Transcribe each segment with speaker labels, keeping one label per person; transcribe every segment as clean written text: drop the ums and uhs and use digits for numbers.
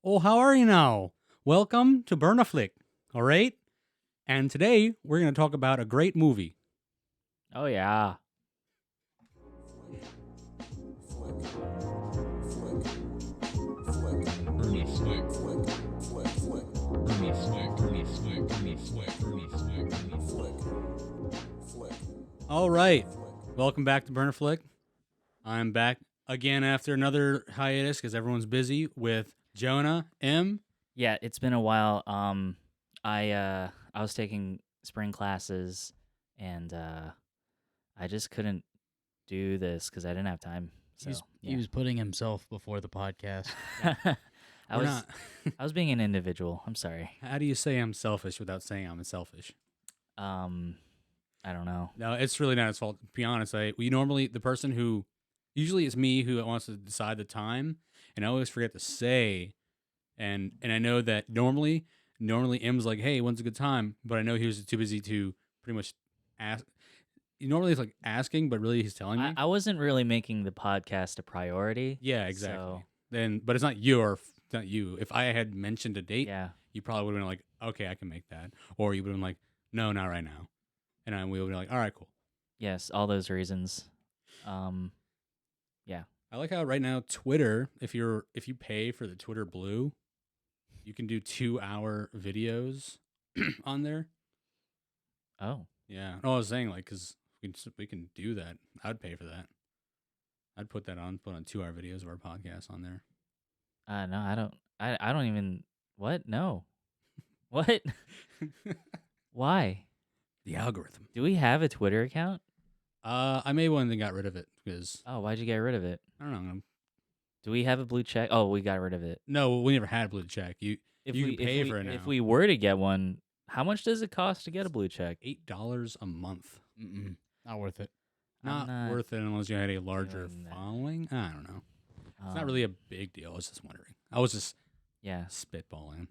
Speaker 1: Oh, how are you now? Welcome to Burn a Flick, all right? And today we're going to talk about a great movie.
Speaker 2: Oh yeah.
Speaker 1: All right, welcome back to Burn a Flick. I'm back again after another hiatus because everyone's busy with Jonah M.
Speaker 2: Yeah, it's been a while. I was taking spring classes and I just couldn't do this cuz I didn't have time. So,
Speaker 3: He was putting himself before the podcast.
Speaker 2: I
Speaker 1: We're
Speaker 2: was
Speaker 1: not.
Speaker 2: I was being an individual. I'm sorry.
Speaker 1: How do you say I'm selfish without saying I'm selfish?
Speaker 2: I don't know.
Speaker 1: No, it's really not his fault. To be honest, the person who usually it's me who wants to decide the time, and I always forget to say. And I know that normally M's like, hey, when's a good time? But I know he was too busy to pretty much ask. Normally it's like asking, but really he's telling me.
Speaker 2: I wasn't really making the podcast a priority.
Speaker 1: Yeah, exactly.
Speaker 2: So,
Speaker 1: But it's not not you. If I had mentioned a date,
Speaker 2: yeah.
Speaker 1: you probably would have been like, okay, I can make that, or you would have been like, no, not right now, and we would be like, all right, cool.
Speaker 2: Yes, all those reasons.
Speaker 1: I like how right now Twitter, if you pay for the Twitter Blue, you can do 2-hour videos on there.
Speaker 2: Oh.
Speaker 1: Yeah. No, I was saying like because we can do that. I'd pay for that. I'd put 2-hour videos of our podcast on there.
Speaker 2: No, I don't. I don't even. What? No. What? Why?
Speaker 1: The algorithm.
Speaker 2: Do we have a Twitter account?
Speaker 1: I made one and got rid of it because
Speaker 2: Oh, why'd you get rid of it?
Speaker 1: I don't know.
Speaker 2: Do we have a blue check? Oh, we got rid of it.
Speaker 1: No, we never had a blue check. You
Speaker 2: If
Speaker 1: can
Speaker 2: we
Speaker 1: pay
Speaker 2: if we
Speaker 1: for it now.
Speaker 2: if we were to get one, how much does it cost to get a blue check?
Speaker 1: $8 a month.
Speaker 3: Not worth it.
Speaker 1: Not worth it unless you had a larger
Speaker 2: doing that.
Speaker 1: following. I don't know. It's not really a big deal. I was just wondering. I was just spitballing.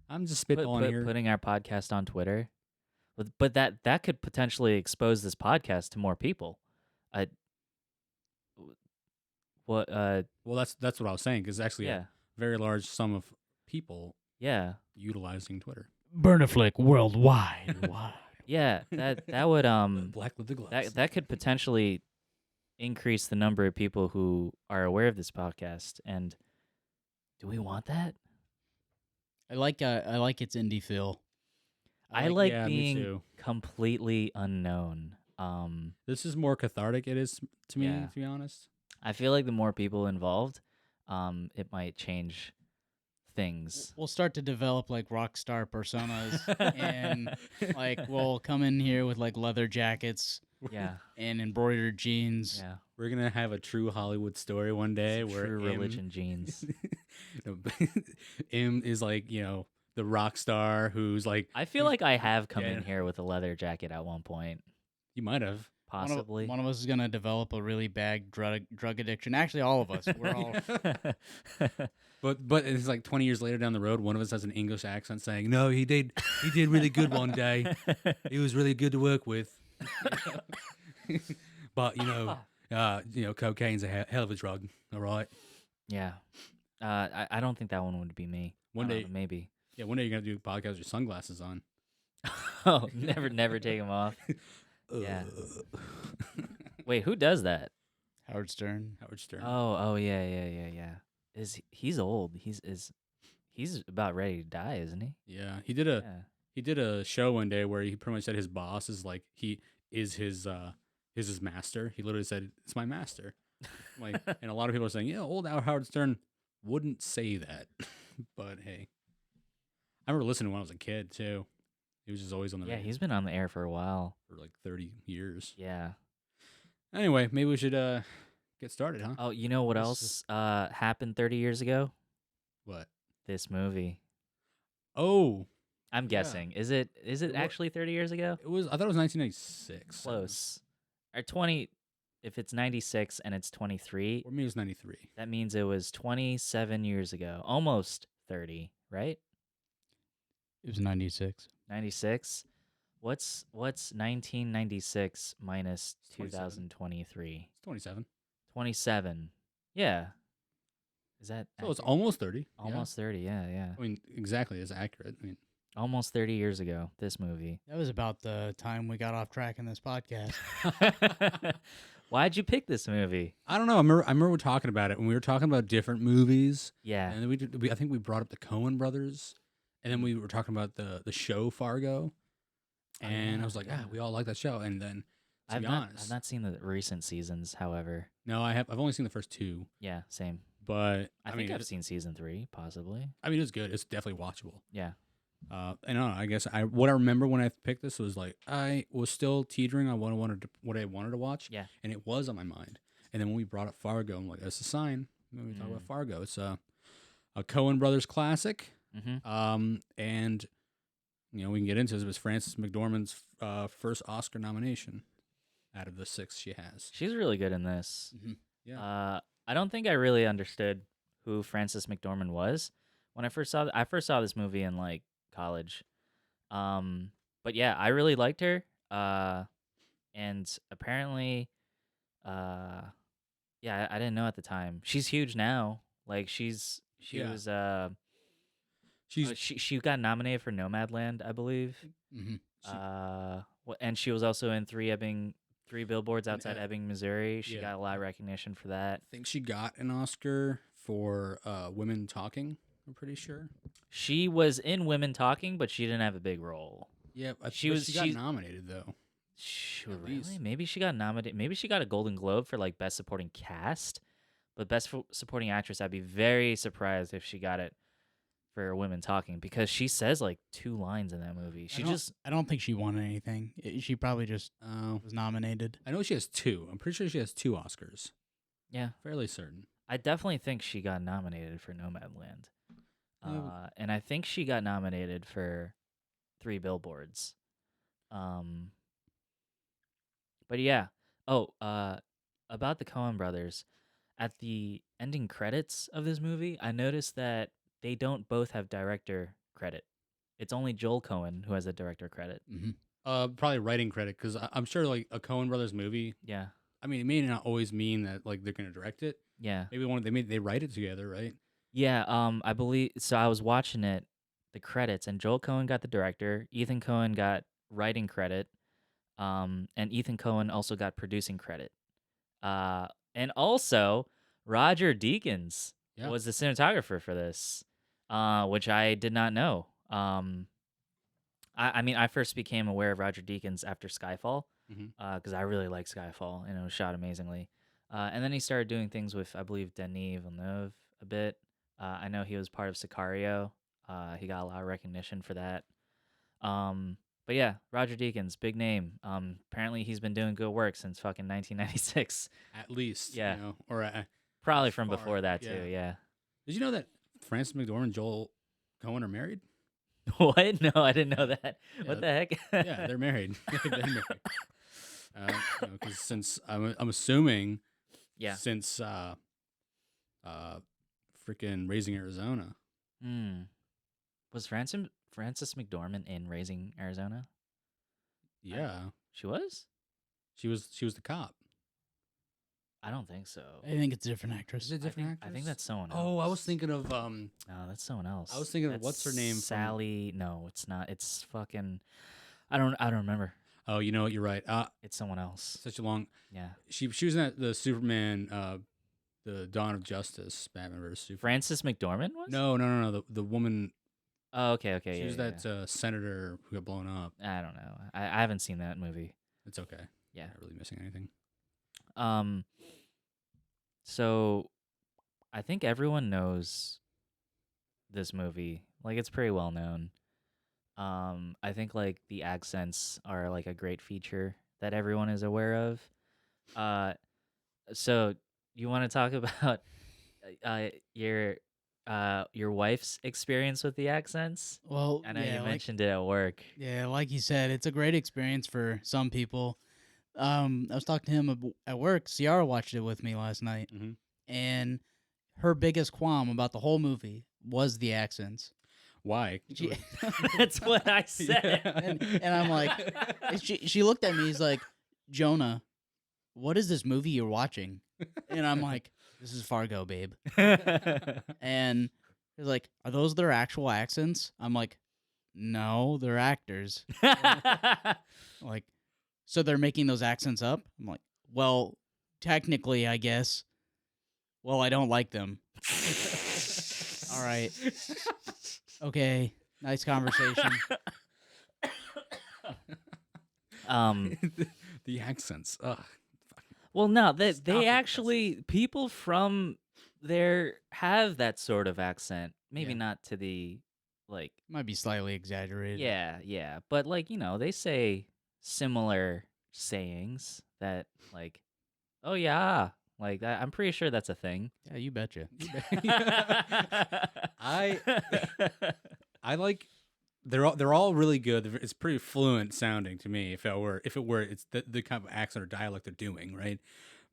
Speaker 1: I'm just spitballing here.
Speaker 2: Putting our podcast on Twitter, but that could potentially expose this podcast to more people. What?
Speaker 1: Well, that's what I was saying because actually
Speaker 2: Yeah.
Speaker 1: a very large sum of people
Speaker 2: Yeah.
Speaker 1: utilizing Twitter.
Speaker 3: Burn a Flick worldwide. Why?
Speaker 2: Yeah. That would
Speaker 1: Black with the gloves.
Speaker 2: that could potentially increase the number of people who are aware of this podcast. And do we want that?
Speaker 3: I like its indie feel.
Speaker 2: I like
Speaker 1: yeah, me
Speaker 2: being
Speaker 1: too.
Speaker 2: completely unknown.
Speaker 1: This is more cathartic. It is to me,
Speaker 2: Yeah.
Speaker 1: to be honest.
Speaker 2: I feel like the more people involved, it might change things.
Speaker 3: We'll start to develop like rock star personas, and like we'll come in here with like leather jackets
Speaker 2: Yeah.
Speaker 3: and embroidered jeans.
Speaker 2: Yeah.
Speaker 1: We're gonna have a true Hollywood story one day where
Speaker 2: True religion jeans.
Speaker 1: M is like the rock star who's like.
Speaker 2: I feel like I have come in
Speaker 1: Yeah.
Speaker 2: here with a leather jacket at one point.
Speaker 1: You might have.
Speaker 2: Possibly.
Speaker 3: One of us is gonna develop a really bad drug addiction. Actually, all of us. We're all.
Speaker 1: But it's like 20 years later down the road, one of us has an English accent saying, "No, he did really good one day. He was really good to work with." But cocaine's a hell of a drug. All right.
Speaker 2: Yeah. I don't think that one would be me.
Speaker 1: One
Speaker 2: I don't
Speaker 1: day,
Speaker 2: know, maybe.
Speaker 1: yeah, one day you're gonna do a podcast with your sunglasses on.
Speaker 2: Oh, never take them off. Yeah. Wait, who does that?
Speaker 3: Howard Stern.
Speaker 1: Howard Stern.
Speaker 2: Oh, yeah. He's old. He's about ready to die, isn't he?
Speaker 1: Yeah, he did a show one day where he pretty much said his boss is like he is his master. He literally said, "It's my master." Like, and a lot of people are saying, "Yeah, old Howard Stern wouldn't say that," but hey, I remember listening when I was a kid too. He was just always on the
Speaker 2: Yeah,
Speaker 1: radio
Speaker 2: he's been on the air for a while.
Speaker 1: for like 30 years.
Speaker 2: Yeah.
Speaker 1: Anyway, maybe we should get started, huh?
Speaker 2: Oh, you know what
Speaker 3: This
Speaker 2: else happened 30 years ago?
Speaker 1: What?
Speaker 2: This movie.
Speaker 1: Oh,
Speaker 2: I'm
Speaker 1: Yeah.
Speaker 2: guessing. Is it
Speaker 1: What-
Speaker 2: actually 30 years ago?
Speaker 1: it was. I thought it was 1996.
Speaker 2: Close. Or 20. If it's 96 and it's 23,
Speaker 1: Or maybe it was 93.
Speaker 2: that means it was 27 years ago. Almost 30, right?
Speaker 3: It was 96.
Speaker 2: 96. What's 1996 minus
Speaker 1: It's 27.
Speaker 2: 2023?
Speaker 1: It's 27.
Speaker 2: 27. Yeah. Is that
Speaker 1: So it's
Speaker 2: accurate?
Speaker 1: almost 30. Yeah.
Speaker 2: Almost 30? Yeah.
Speaker 1: I mean, exactly. It's accurate. I mean,
Speaker 2: Almost 30 years ago. This movie.
Speaker 3: That was about the time we got off track in this podcast.
Speaker 2: Why'd you pick this movie?
Speaker 1: I don't know. I remember talking about it when we were talking about different movies.
Speaker 2: Yeah.
Speaker 1: And then I think we brought up the Coen brothers, and then we were talking about the show Fargo, and
Speaker 2: yeah,
Speaker 1: I was like,
Speaker 2: yeah.
Speaker 1: we all like that show. And then to
Speaker 2: I've
Speaker 1: be
Speaker 2: not
Speaker 1: honest,
Speaker 2: seen the recent seasons, however.
Speaker 1: no, I've only seen the first 2,
Speaker 2: Yeah, same.
Speaker 1: but
Speaker 2: I think I've seen season 3, possibly.
Speaker 1: I mean, it's good. It's definitely watchable.
Speaker 2: Yeah.
Speaker 1: And I don't know, I guess what I remember when I picked this was like I was still teetering on what I wanted to watch.
Speaker 2: Yeah.
Speaker 1: And it was on my mind. And then when we brought up Fargo, I'm like, that's a sign. When we talk about Fargo, it's a Coen brothers classic.
Speaker 2: Mm-hmm.
Speaker 1: And we can get into this. It was Frances McDormand's first Oscar nomination out of the 6 she has.
Speaker 2: She's really good in this.
Speaker 3: Mhm.
Speaker 1: Yeah.
Speaker 2: I don't think I really understood who Frances McDormand was when I first saw this movie in like college. But yeah, I really liked her. And apparently, yeah, I didn't know at the time. She's huge now. Like she
Speaker 1: Yeah.
Speaker 2: was
Speaker 1: She's
Speaker 2: she got nominated for Nomadland, I believe.
Speaker 3: Mhm.
Speaker 2: And she was also in Three Billboards Outside
Speaker 1: Yeah.
Speaker 2: Ebbing, Missouri. She
Speaker 1: Yeah.
Speaker 2: got a lot of recognition for that.
Speaker 1: I think she got an Oscar for Women Talking, I'm pretty sure.
Speaker 2: She was in Women Talking, but she didn't have a big role.
Speaker 1: Yeah,
Speaker 2: She
Speaker 1: she got
Speaker 2: she's-
Speaker 1: nominated though. At
Speaker 2: Really?
Speaker 1: least.
Speaker 2: Maybe she got nominated. Maybe she got a Golden Globe for like Best Supporting Cast, but Best Supporting Actress, I'd be very surprised if she got it for Women Talking because she says like 2 lines in that movie.
Speaker 3: I don't think she won anything. She probably just
Speaker 1: Oh,
Speaker 3: was nominated.
Speaker 1: I know she has 2. I'm pretty sure she has 2 Oscars.
Speaker 2: Yeah,
Speaker 1: Fairly certain.
Speaker 2: I definitely think she got nominated for Nomadland.
Speaker 1: Yeah.
Speaker 2: And I think she got nominated for 3 Billboards. But yeah. Oh, about the Coen brothers, at the ending credits of this movie, I noticed that they don't both have director credit. It's only Joel Coen who has a director credit.
Speaker 3: Mm-hmm.
Speaker 1: Probably writing credit because I'm sure like a Coen Brothers movie.
Speaker 2: Yeah.
Speaker 1: I mean, it may not always mean that like they're gonna direct it.
Speaker 2: Yeah.
Speaker 1: Maybe they write it together, right?
Speaker 2: Yeah, I believe so. I was watching it, the credits, and Joel Coen got the director, Ethan Coen got writing credit, and Ethan Coen also got producing credit. And also Roger Deakins
Speaker 1: Yeah.
Speaker 2: was the cinematographer for this, which I did not know. I mean, I first became aware of Roger Deakins after Skyfall,
Speaker 1: Mhm.
Speaker 2: because I really like Skyfall, and it was shot amazingly. And then he started doing things with, I believe, Denis Villeneuve a bit. I know he was part of Sicario. He got a lot of recognition for that. But yeah, Roger Deakins, big name. Apparently he's been doing good work since fucking 1996.
Speaker 1: At least,
Speaker 2: Yeah.
Speaker 1: or
Speaker 2: Probably from
Speaker 1: Far,
Speaker 2: before that
Speaker 1: yeah.
Speaker 2: too. Yeah.
Speaker 1: did you know that Frances McDormand and Joel Coen are married?
Speaker 2: What? No, I didn't know that.
Speaker 1: Yeah,
Speaker 2: What the heck?
Speaker 1: Yeah, they're married. They've been married. Because since I'm assuming,
Speaker 2: Yeah.
Speaker 1: since freaking Raising Arizona.
Speaker 2: Was Frances McDormand in Raising Arizona?
Speaker 1: Yeah,
Speaker 2: She was?
Speaker 1: she was the cop.
Speaker 2: I don't think so.
Speaker 3: I think it's a different actress.
Speaker 1: Is it a different
Speaker 2: I think
Speaker 1: actress?
Speaker 2: that's someone else.
Speaker 1: Oh, I was thinking of
Speaker 2: No, that's someone else.
Speaker 1: I was thinking of what's her name from-
Speaker 2: Sally. No, it's not. It's fucking. I don't remember.
Speaker 1: Oh, you know what? You're right.
Speaker 2: It's someone else.
Speaker 1: Such a long.
Speaker 2: Yeah.
Speaker 1: She was in the Superman, the Dawn of Justice, Batman vs Superman.
Speaker 2: Frances McDormand was?
Speaker 1: No. The woman.
Speaker 2: Oh, okay.
Speaker 1: She
Speaker 2: Yeah,
Speaker 1: was
Speaker 2: yeah,
Speaker 1: that senator who got blown up.
Speaker 2: yeah. I don't know. I haven't seen that movie.
Speaker 1: It's okay.
Speaker 2: Yeah.
Speaker 1: Not really missing anything.
Speaker 2: So I think everyone knows this movie. Like it's pretty well known. I think like the accents are like a great feature that everyone is aware of. So you want to talk about your wife's experience with the accents?
Speaker 3: Well,
Speaker 2: I know
Speaker 3: yeah,
Speaker 2: you
Speaker 3: like,
Speaker 2: mentioned it at work.
Speaker 3: yeah, like you said, it's a great experience for some people. I was talking to him at work. Ciara watched it with me last night,
Speaker 1: Mhm.
Speaker 3: and her biggest qualm about the whole movie was the accents.
Speaker 1: Why?
Speaker 3: She-
Speaker 2: That's what I said.
Speaker 3: And I'm like, she looked at me. He's like, Jonah, what is this movie you're watching? And I'm like, This is Fargo, babe. And he's like, are those their actual accents? I'm like, no, they're actors. Like, so they're making those accents up? I'm like, well, technically, I guess. Well, I don't like them. All right. Okay. Nice conversation.
Speaker 1: The accents. Ugh.
Speaker 2: Well, no,
Speaker 1: Stop
Speaker 2: they
Speaker 1: it,
Speaker 2: actually people from there have that sort of accent. Maybe
Speaker 3: Yeah.
Speaker 2: not to the like
Speaker 3: Might be slightly exaggerated.
Speaker 2: yeah, but like, they say similar sayings that like, oh yeah, like that. I'm pretty sure that's a thing.
Speaker 3: Yeah, you betcha.
Speaker 1: I like they're all really good. It's pretty fluent sounding to me. If it were it's the kind of accent or dialect they're doing, right?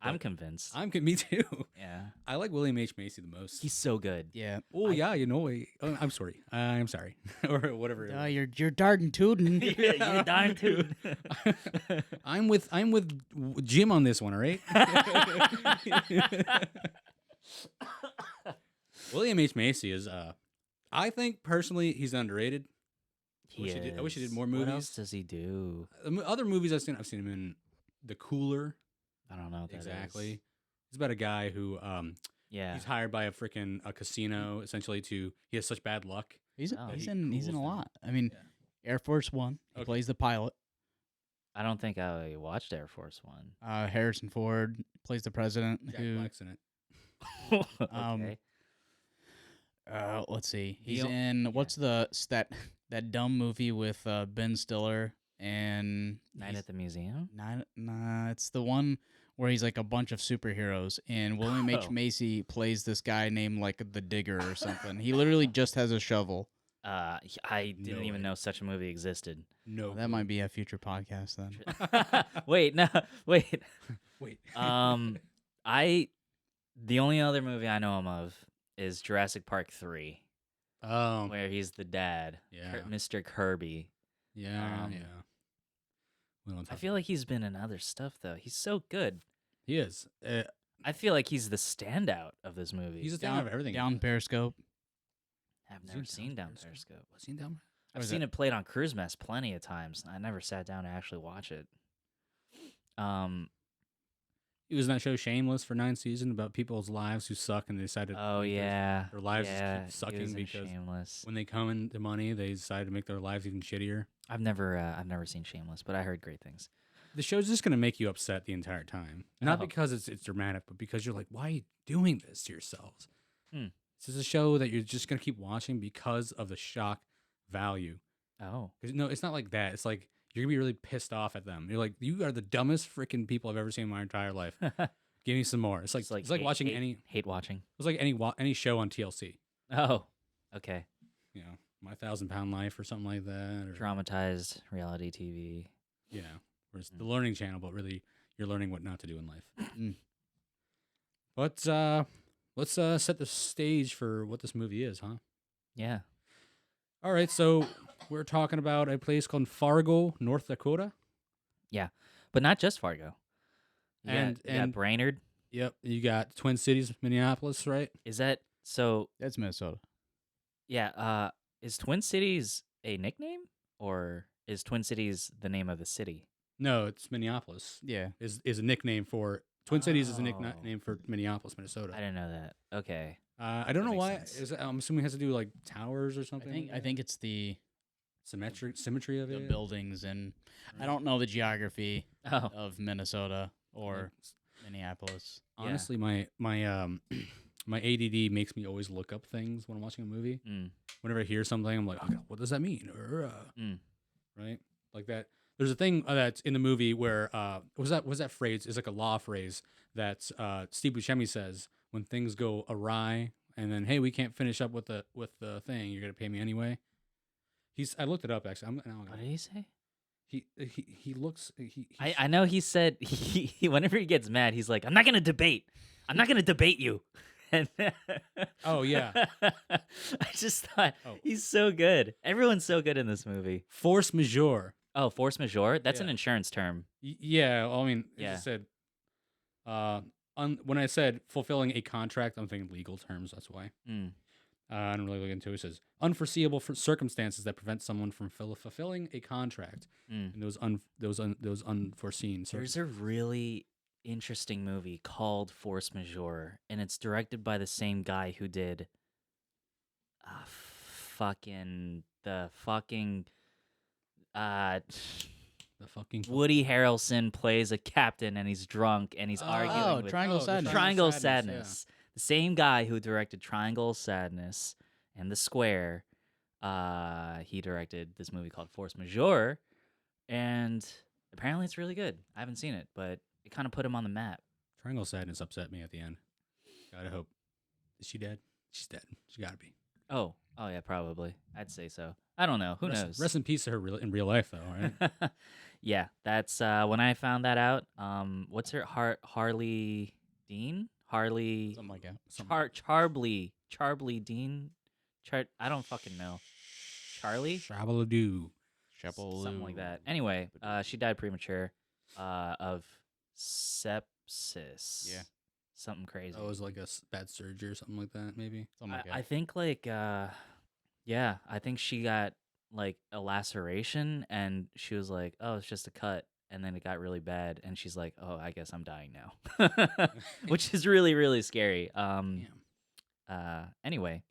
Speaker 2: I'm
Speaker 1: But
Speaker 2: convinced.
Speaker 1: me too.
Speaker 2: Yeah,
Speaker 1: I like William H. Macy the most.
Speaker 2: he's so good.
Speaker 3: Yeah.
Speaker 1: Oh yeah, I'm sorry. I'm sorry, or whatever. it was.
Speaker 3: You're darting tootin'.
Speaker 2: Yeah, you're dying too.
Speaker 1: I'm with Jim on this one. All right. William H. Macy is I think personally he's underrated. I wish he did more
Speaker 2: What
Speaker 1: movies.
Speaker 2: else does he do?
Speaker 1: Other movies I've seen him in The Cooler.
Speaker 2: I don't know what that is.
Speaker 1: Exactly. It's about a guy who
Speaker 2: Yeah.
Speaker 1: he's hired by a casino essentially he has such bad luck.
Speaker 3: He's
Speaker 2: Oh.
Speaker 3: he's
Speaker 1: He
Speaker 3: in
Speaker 1: cools
Speaker 3: a
Speaker 1: down.
Speaker 3: lot. I mean,
Speaker 1: Yeah.
Speaker 3: Air Force One. He
Speaker 1: Okay.
Speaker 3: plays the pilot.
Speaker 2: I don't think I watched Air Force One.
Speaker 3: Harrison Ford plays the president.
Speaker 1: Jack
Speaker 3: Who?
Speaker 1: Black's in it.
Speaker 2: Okay.
Speaker 3: Let's see.
Speaker 2: He
Speaker 3: He's
Speaker 2: al-
Speaker 3: in what's that dumb movie with Ben Stiller and
Speaker 2: Night at the Museum?
Speaker 3: Nah, it's the one where he's like a bunch of superheroes, and William H.
Speaker 2: Oh.
Speaker 3: Macy plays this guy named like the Digger or something. He literally just has a shovel.
Speaker 2: I didn't
Speaker 1: No
Speaker 2: even
Speaker 1: way.
Speaker 2: know such a movie existed.
Speaker 1: No.
Speaker 3: That might be a future podcast then.
Speaker 2: Wait, no, wait.
Speaker 1: Wait.
Speaker 2: The only other movie I know him of is Jurassic Park 3, where he's the dad,
Speaker 1: Yeah.
Speaker 2: Mr. Kirby.
Speaker 1: Yeah.
Speaker 2: um,
Speaker 1: Yeah. We don't
Speaker 2: I
Speaker 1: talk
Speaker 2: feel like he's been in other stuff though. He's so good.
Speaker 1: he is.
Speaker 2: I feel like he's the standout of this movie.
Speaker 1: He's a fan of everything.
Speaker 3: Down Periscope.
Speaker 2: I've
Speaker 1: Was he
Speaker 2: never
Speaker 1: in
Speaker 2: seen Down
Speaker 1: Periscope?
Speaker 2: Periscope.
Speaker 1: Was he in down?
Speaker 2: I've
Speaker 3: Or is
Speaker 2: seen
Speaker 3: it-
Speaker 2: it played on Cruise Mess plenty of times. I never sat down to actually watch it.
Speaker 1: He was in that show Shameless for 9 seasons about people's lives who suck and they decided
Speaker 2: Oh yeah,
Speaker 1: their lives just
Speaker 2: yeah,
Speaker 1: keep
Speaker 2: he
Speaker 1: sucking
Speaker 2: was in
Speaker 1: because
Speaker 2: Shameless.
Speaker 1: when they come into money, they decide to make their lives even shittier.
Speaker 2: I've never seen Shameless, but I heard great things.
Speaker 1: The show's just gonna make you upset the entire time, not
Speaker 2: Oh.
Speaker 1: because it's dramatic, but because you're like, why are you doing this to yourselves?
Speaker 2: Hmm.
Speaker 1: This is a show that you're just gonna keep watching because of the shock value.
Speaker 2: Oh,
Speaker 1: 'Cause, no, it's not like that. It's like you're gonna be really pissed off at them. You're like, you are the dumbest freaking people I've ever seen in my entire life. Give me some more. It's like watching
Speaker 2: hate watching.
Speaker 1: It's like any show on TLC.
Speaker 2: Oh, okay.
Speaker 1: You know, My 1,000-Pound Life or something like that. Or,
Speaker 2: Dramatized reality TV.
Speaker 1: yeah, where it's the Learning Channel, but really you're learning what not to do in life.
Speaker 3: Mm.
Speaker 1: But let's set the stage for what this movie is, huh?
Speaker 2: Yeah.
Speaker 1: All right, so we're talking about a place called Fargo, North Dakota.
Speaker 2: But not just Fargo. You
Speaker 1: And-
Speaker 2: got, you got
Speaker 1: and-
Speaker 2: Brainerd.
Speaker 1: Yep, you got Twin Cities, Minneapolis, right?
Speaker 2: Is that so?
Speaker 3: That's Minnesota.
Speaker 2: Yeah. Is Twin Cities a nickname, or is Twin Cities the name of the city?
Speaker 1: No, it's Minneapolis.
Speaker 3: Yeah.
Speaker 1: Is a nickname for Twin Cities is a
Speaker 2: Oh.
Speaker 1: nickname for Minneapolis, Minnesota.
Speaker 2: I didn't know that. Okay.
Speaker 1: I don't
Speaker 2: That
Speaker 1: know why.
Speaker 2: makes sense.
Speaker 1: Is it, I'm assuming it has to do with, like towers or
Speaker 3: I
Speaker 1: something.
Speaker 3: think
Speaker 1: like
Speaker 3: I think it's the
Speaker 1: that? Symmetry of
Speaker 3: the
Speaker 1: it.
Speaker 3: buildings, and I don't know the geography
Speaker 2: Oh.
Speaker 3: of Minnesota or Minneapolis.
Speaker 1: Honestly, my my ADD makes me always look up things when I'm watching a movie.
Speaker 2: Mm.
Speaker 1: Whenever I hear something, I'm like, okay, what does that mean?
Speaker 2: Mm.
Speaker 1: Right, like that. There's a thing that's in the movie where was that phrase is like a law phrase that Steve Buscemi says when things go awry, and then hey, we can't finish up with the thing. You're gonna pay me anyway. I looked it up actually.
Speaker 2: What did he say?
Speaker 1: He looks.
Speaker 2: I know he said he whenever he gets mad, he's like, I'm not gonna debate you. And
Speaker 1: Oh, yeah.
Speaker 2: I just thought
Speaker 1: Oh.
Speaker 2: he's so good. Everyone's so good in this movie.
Speaker 1: force majeure.
Speaker 2: Oh, force majeure? That's an
Speaker 1: Yeah.
Speaker 2: insurance term.
Speaker 1: Yeah, well, I mean, it
Speaker 2: Yeah.
Speaker 1: just said when I said fulfilling a contract, I'm thinking legal terms. That's why.
Speaker 2: Mm.
Speaker 1: I don't really look into it. It says unforeseeable circumstances that prevent someone from fulfilling a contract,
Speaker 2: Mm.
Speaker 1: and those unforeseen
Speaker 2: There's
Speaker 1: circumstances.
Speaker 2: a really interesting movie called Force Majeure, and it's directed by the same guy who did the fucking uh
Speaker 1: The fucking
Speaker 2: Woody Harrelson plays a captain and he's drunk and he's arguing with
Speaker 3: Triangle
Speaker 1: the
Speaker 3: Sadness.
Speaker 2: Triangle
Speaker 1: yeah.
Speaker 2: Sadness. The same guy who directed Triangle Sadness and The Square, he directed this movie called Force Majeure, and apparently it's really good. I haven't seen it, but it kind of put him on the map.
Speaker 1: Triangle Sadness upset me at the end. Gotta hope. Is she dead? She's dead. She gotta be.
Speaker 2: Oh yeah, probably. I'd say so. I don't know. Who knows?
Speaker 1: Rest in peace to her in real life, though. Right?
Speaker 2: Yeah, that's when I found that out. What's her Harley Dean? Harley
Speaker 3: Something like that.
Speaker 2: Charbly Dean? I don't fucking know. Charlie?
Speaker 1: Shabaloo.
Speaker 2: Something like that. Anyway, she died premature of sepsis.
Speaker 3: Yeah.
Speaker 2: Something crazy.
Speaker 1: That was like a bad surgery or something like that, maybe.
Speaker 3: Something like that.
Speaker 2: I think I think she got like a laceration and she was like, "Oh, it's just a cut." And then it got really bad and she's like, "Oh, I guess I'm dying now." Which is really really scary.
Speaker 1: Damn.
Speaker 2: Anyway,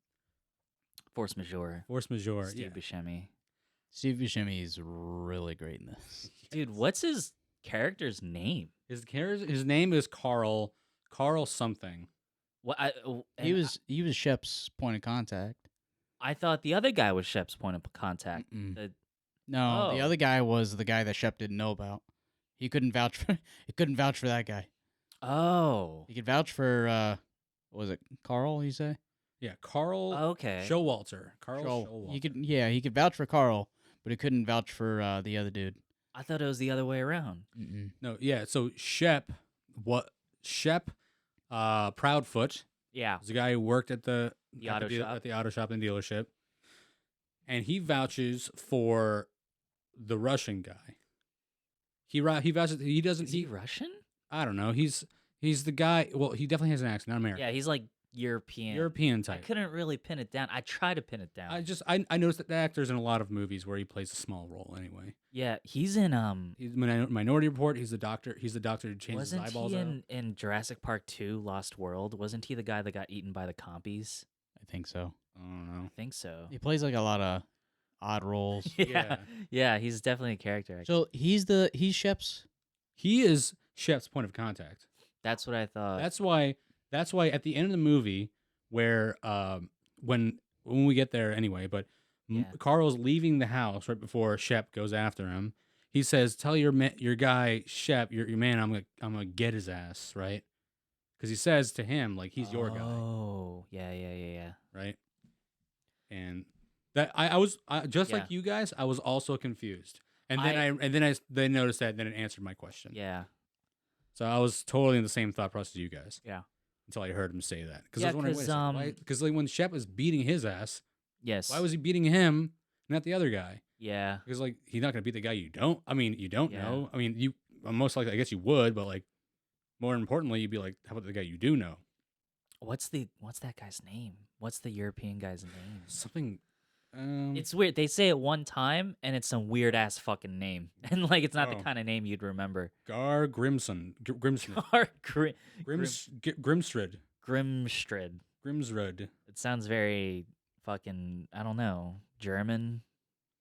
Speaker 2: Force Majeure.
Speaker 1: Force Majeure.
Speaker 2: Steve Buscemi.
Speaker 3: Steve Buscemi is really great in this.
Speaker 2: Dude, what's his character's name?
Speaker 1: His name is Carl. Carl something.
Speaker 2: What
Speaker 3: He was Shep's point of contact.
Speaker 2: I thought the other guy was Shep's point of contact.
Speaker 3: No,
Speaker 2: Oh.
Speaker 3: the other guy was the guy that Shep didn't know about. He couldn't vouch for. He couldn't vouch for that guy.
Speaker 2: Oh.
Speaker 3: He could vouch for. What was it Carl? You say?
Speaker 1: Yeah, Carl.
Speaker 2: Okay.
Speaker 1: Showalter. Carl Showalter.
Speaker 3: He could. Yeah, he could vouch for Carl, but he couldn't vouch for the other dude.
Speaker 2: I thought it was the other way around.
Speaker 1: No, yeah. So Shep, Proudfoot,
Speaker 2: Yeah.
Speaker 1: was the guy who worked at the
Speaker 2: auto shop.
Speaker 1: at the auto shop and dealership, and he vouches for the Russian guy. He vouches. He doesn't.
Speaker 2: Is he Russian?
Speaker 1: I don't know. He's the guy. Well, he definitely has an accent. Not American.
Speaker 2: Yeah, he's like European.
Speaker 1: European
Speaker 2: I
Speaker 1: type.
Speaker 2: couldn't really pin it down. I tried to pin it down.
Speaker 1: I noticed that the actor's in a lot of movies where he plays a small role. Anyway,
Speaker 2: Yeah, he's in
Speaker 1: he's Minority Report. He's the doctor. He's the doctor who changes his
Speaker 2: wasn't
Speaker 1: eyeballs
Speaker 2: he
Speaker 1: out.
Speaker 2: in Jurassic Park 2 Lost World? Wasn't he the guy that got eaten by the compies?
Speaker 3: I think so.
Speaker 1: I don't know.
Speaker 2: I think so.
Speaker 3: He plays like a lot of odd roles.
Speaker 2: Yeah. Yeah, he's definitely a character actor.
Speaker 3: So he's Shep's.
Speaker 1: He is Shep's point of contact.
Speaker 2: That's what I thought.
Speaker 1: That's why at the end of the movie, where when we get there anyway, but
Speaker 2: Yeah.
Speaker 1: Carl's leaving the house right before Shep goes after him. He says, "Tell your guy Shep, your man, I'm gonna get his ass," right? Because he says to him like he's your guy,
Speaker 2: Oh, yeah.
Speaker 1: right? And that I was just
Speaker 2: Yeah.
Speaker 1: like you guys, I was also confused, and
Speaker 2: I-
Speaker 1: then I noticed that, and then it answered my question.
Speaker 2: Yeah.
Speaker 1: So I was totally in the same thought process as you guys.
Speaker 2: Yeah.
Speaker 1: Until I heard him say that, because
Speaker 2: Yeah,
Speaker 1: I was wondering,
Speaker 2: 'cause,
Speaker 1: because like when Shep was beating his ass,
Speaker 2: Yes.
Speaker 1: why was he beating him, not the other guy?
Speaker 2: Yeah.
Speaker 1: Because like he's not gonna beat the guy you don't. I mean, you don't
Speaker 2: Yeah.
Speaker 1: know. I mean, you most likely, I guess you would, but like more importantly, you'd be like, how about the guy you do know?
Speaker 2: What's that guy's name? What's the European guy's name?
Speaker 1: Something.
Speaker 2: It's weird. They say it one time and it's some weird ass fucking name. And like it's not
Speaker 1: Oh.
Speaker 2: the kind of name you'd remember.
Speaker 1: Gar Grimson. Grimson. Grimstrid.
Speaker 2: Grimstrid.
Speaker 1: Grimsrud.
Speaker 2: It sounds very fucking, I don't know, German.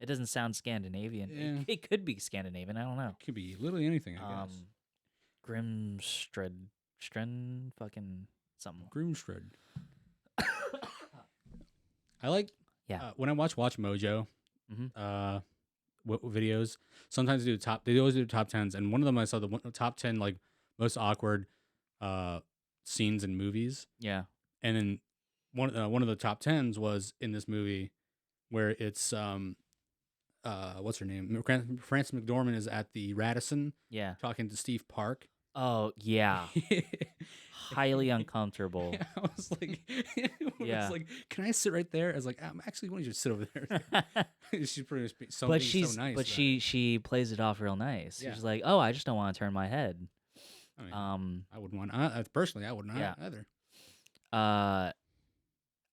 Speaker 2: It doesn't sound Scandinavian.
Speaker 1: Yeah.
Speaker 2: It could be Scandinavian. I don't know.
Speaker 1: Could be literally anything, I guess.
Speaker 2: Grimstrid. Fucking something.
Speaker 1: Grimstrid. I like.
Speaker 2: Yeah.
Speaker 1: When I watch Mojo,
Speaker 2: Mhm.
Speaker 1: videos, sometimes they do they always do top 10s, and one of them I saw the top 10 like most awkward scenes in movies,
Speaker 2: Yeah.
Speaker 1: and then one of the top 10s was in this movie where it's what's her name, Frances McDormand is at the Radisson
Speaker 2: Yeah.
Speaker 1: talking to Steve Park.
Speaker 2: Oh, yeah. Highly uncomfortable.
Speaker 1: Yeah, I was like,
Speaker 2: Yeah.
Speaker 1: it's like, can I sit right there? I was like, I'm actually going to just sit over there. She's pretty much so
Speaker 2: But
Speaker 1: nice.
Speaker 2: she plays it off real nice.
Speaker 1: Yeah.
Speaker 2: She's like, "Oh, I just don't want to turn my head."
Speaker 1: I mean,
Speaker 2: Um,
Speaker 1: I wouldn't want. Personally, I would not
Speaker 2: yeah.
Speaker 1: either.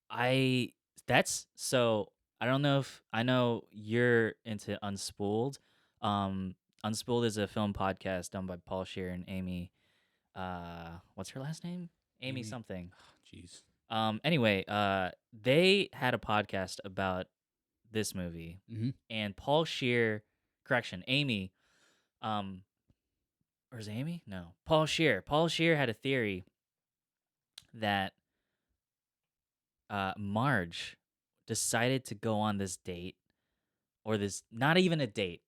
Speaker 2: I that's so I don't know if I know you're into Unspooled. Um, Unspooled is a film podcast done by Paul Scheer and Amy. What's her last name? Amy
Speaker 1: Amy-
Speaker 2: something.
Speaker 1: Jeez.
Speaker 2: Anyway, they had a podcast about this movie,
Speaker 3: Mm-hmm.
Speaker 2: and Paul Scheer, correction, Amy, um, or is it Amy? No, Paul Scheer. Paul Scheer had a theory that Marge decided to go on this date, or this, not even a date.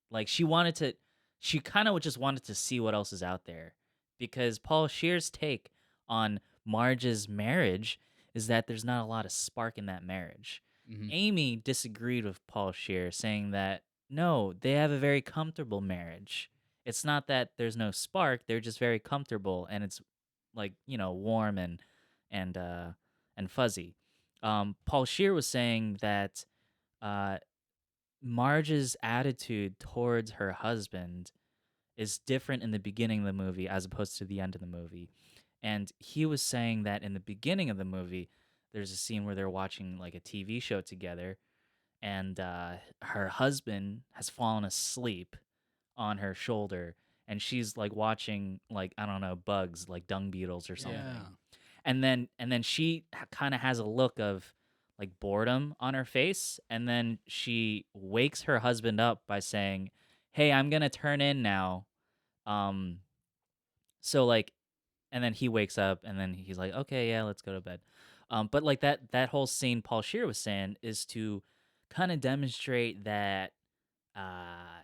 Speaker 2: Like she kind of just wanted to see what else is out there, because Paul Scheer's take on Marge's marriage is that there's not a lot of spark in that marriage.
Speaker 3: Mm-hmm.
Speaker 2: Amy disagreed with Paul Scheer, saying that no, they have a very comfortable marriage. It's not that there's no spark; they're just very comfortable, and it's like, warm and uh and fuzzy. Paul Scheer was saying that uh, Marge's attitude towards her husband is different in the beginning of the movie as opposed to the end of the movie. And he was saying that in the beginning of the movie, there's a scene where they're watching like a TV show together, and her husband has fallen asleep on her shoulder, and she's like watching, like, I don't know, bugs like dung beetles or something.
Speaker 1: Yeah.
Speaker 2: And then she kind of has a look of like boredom on her face, and then she wakes her husband up by saying, "Hey, I'm gonna turn in now." Um, so like, and then he wakes up, and then he's like, "Okay, yeah, let's go to bed." But like that whole scene Paul Scheer was saying is to kind of demonstrate that uh,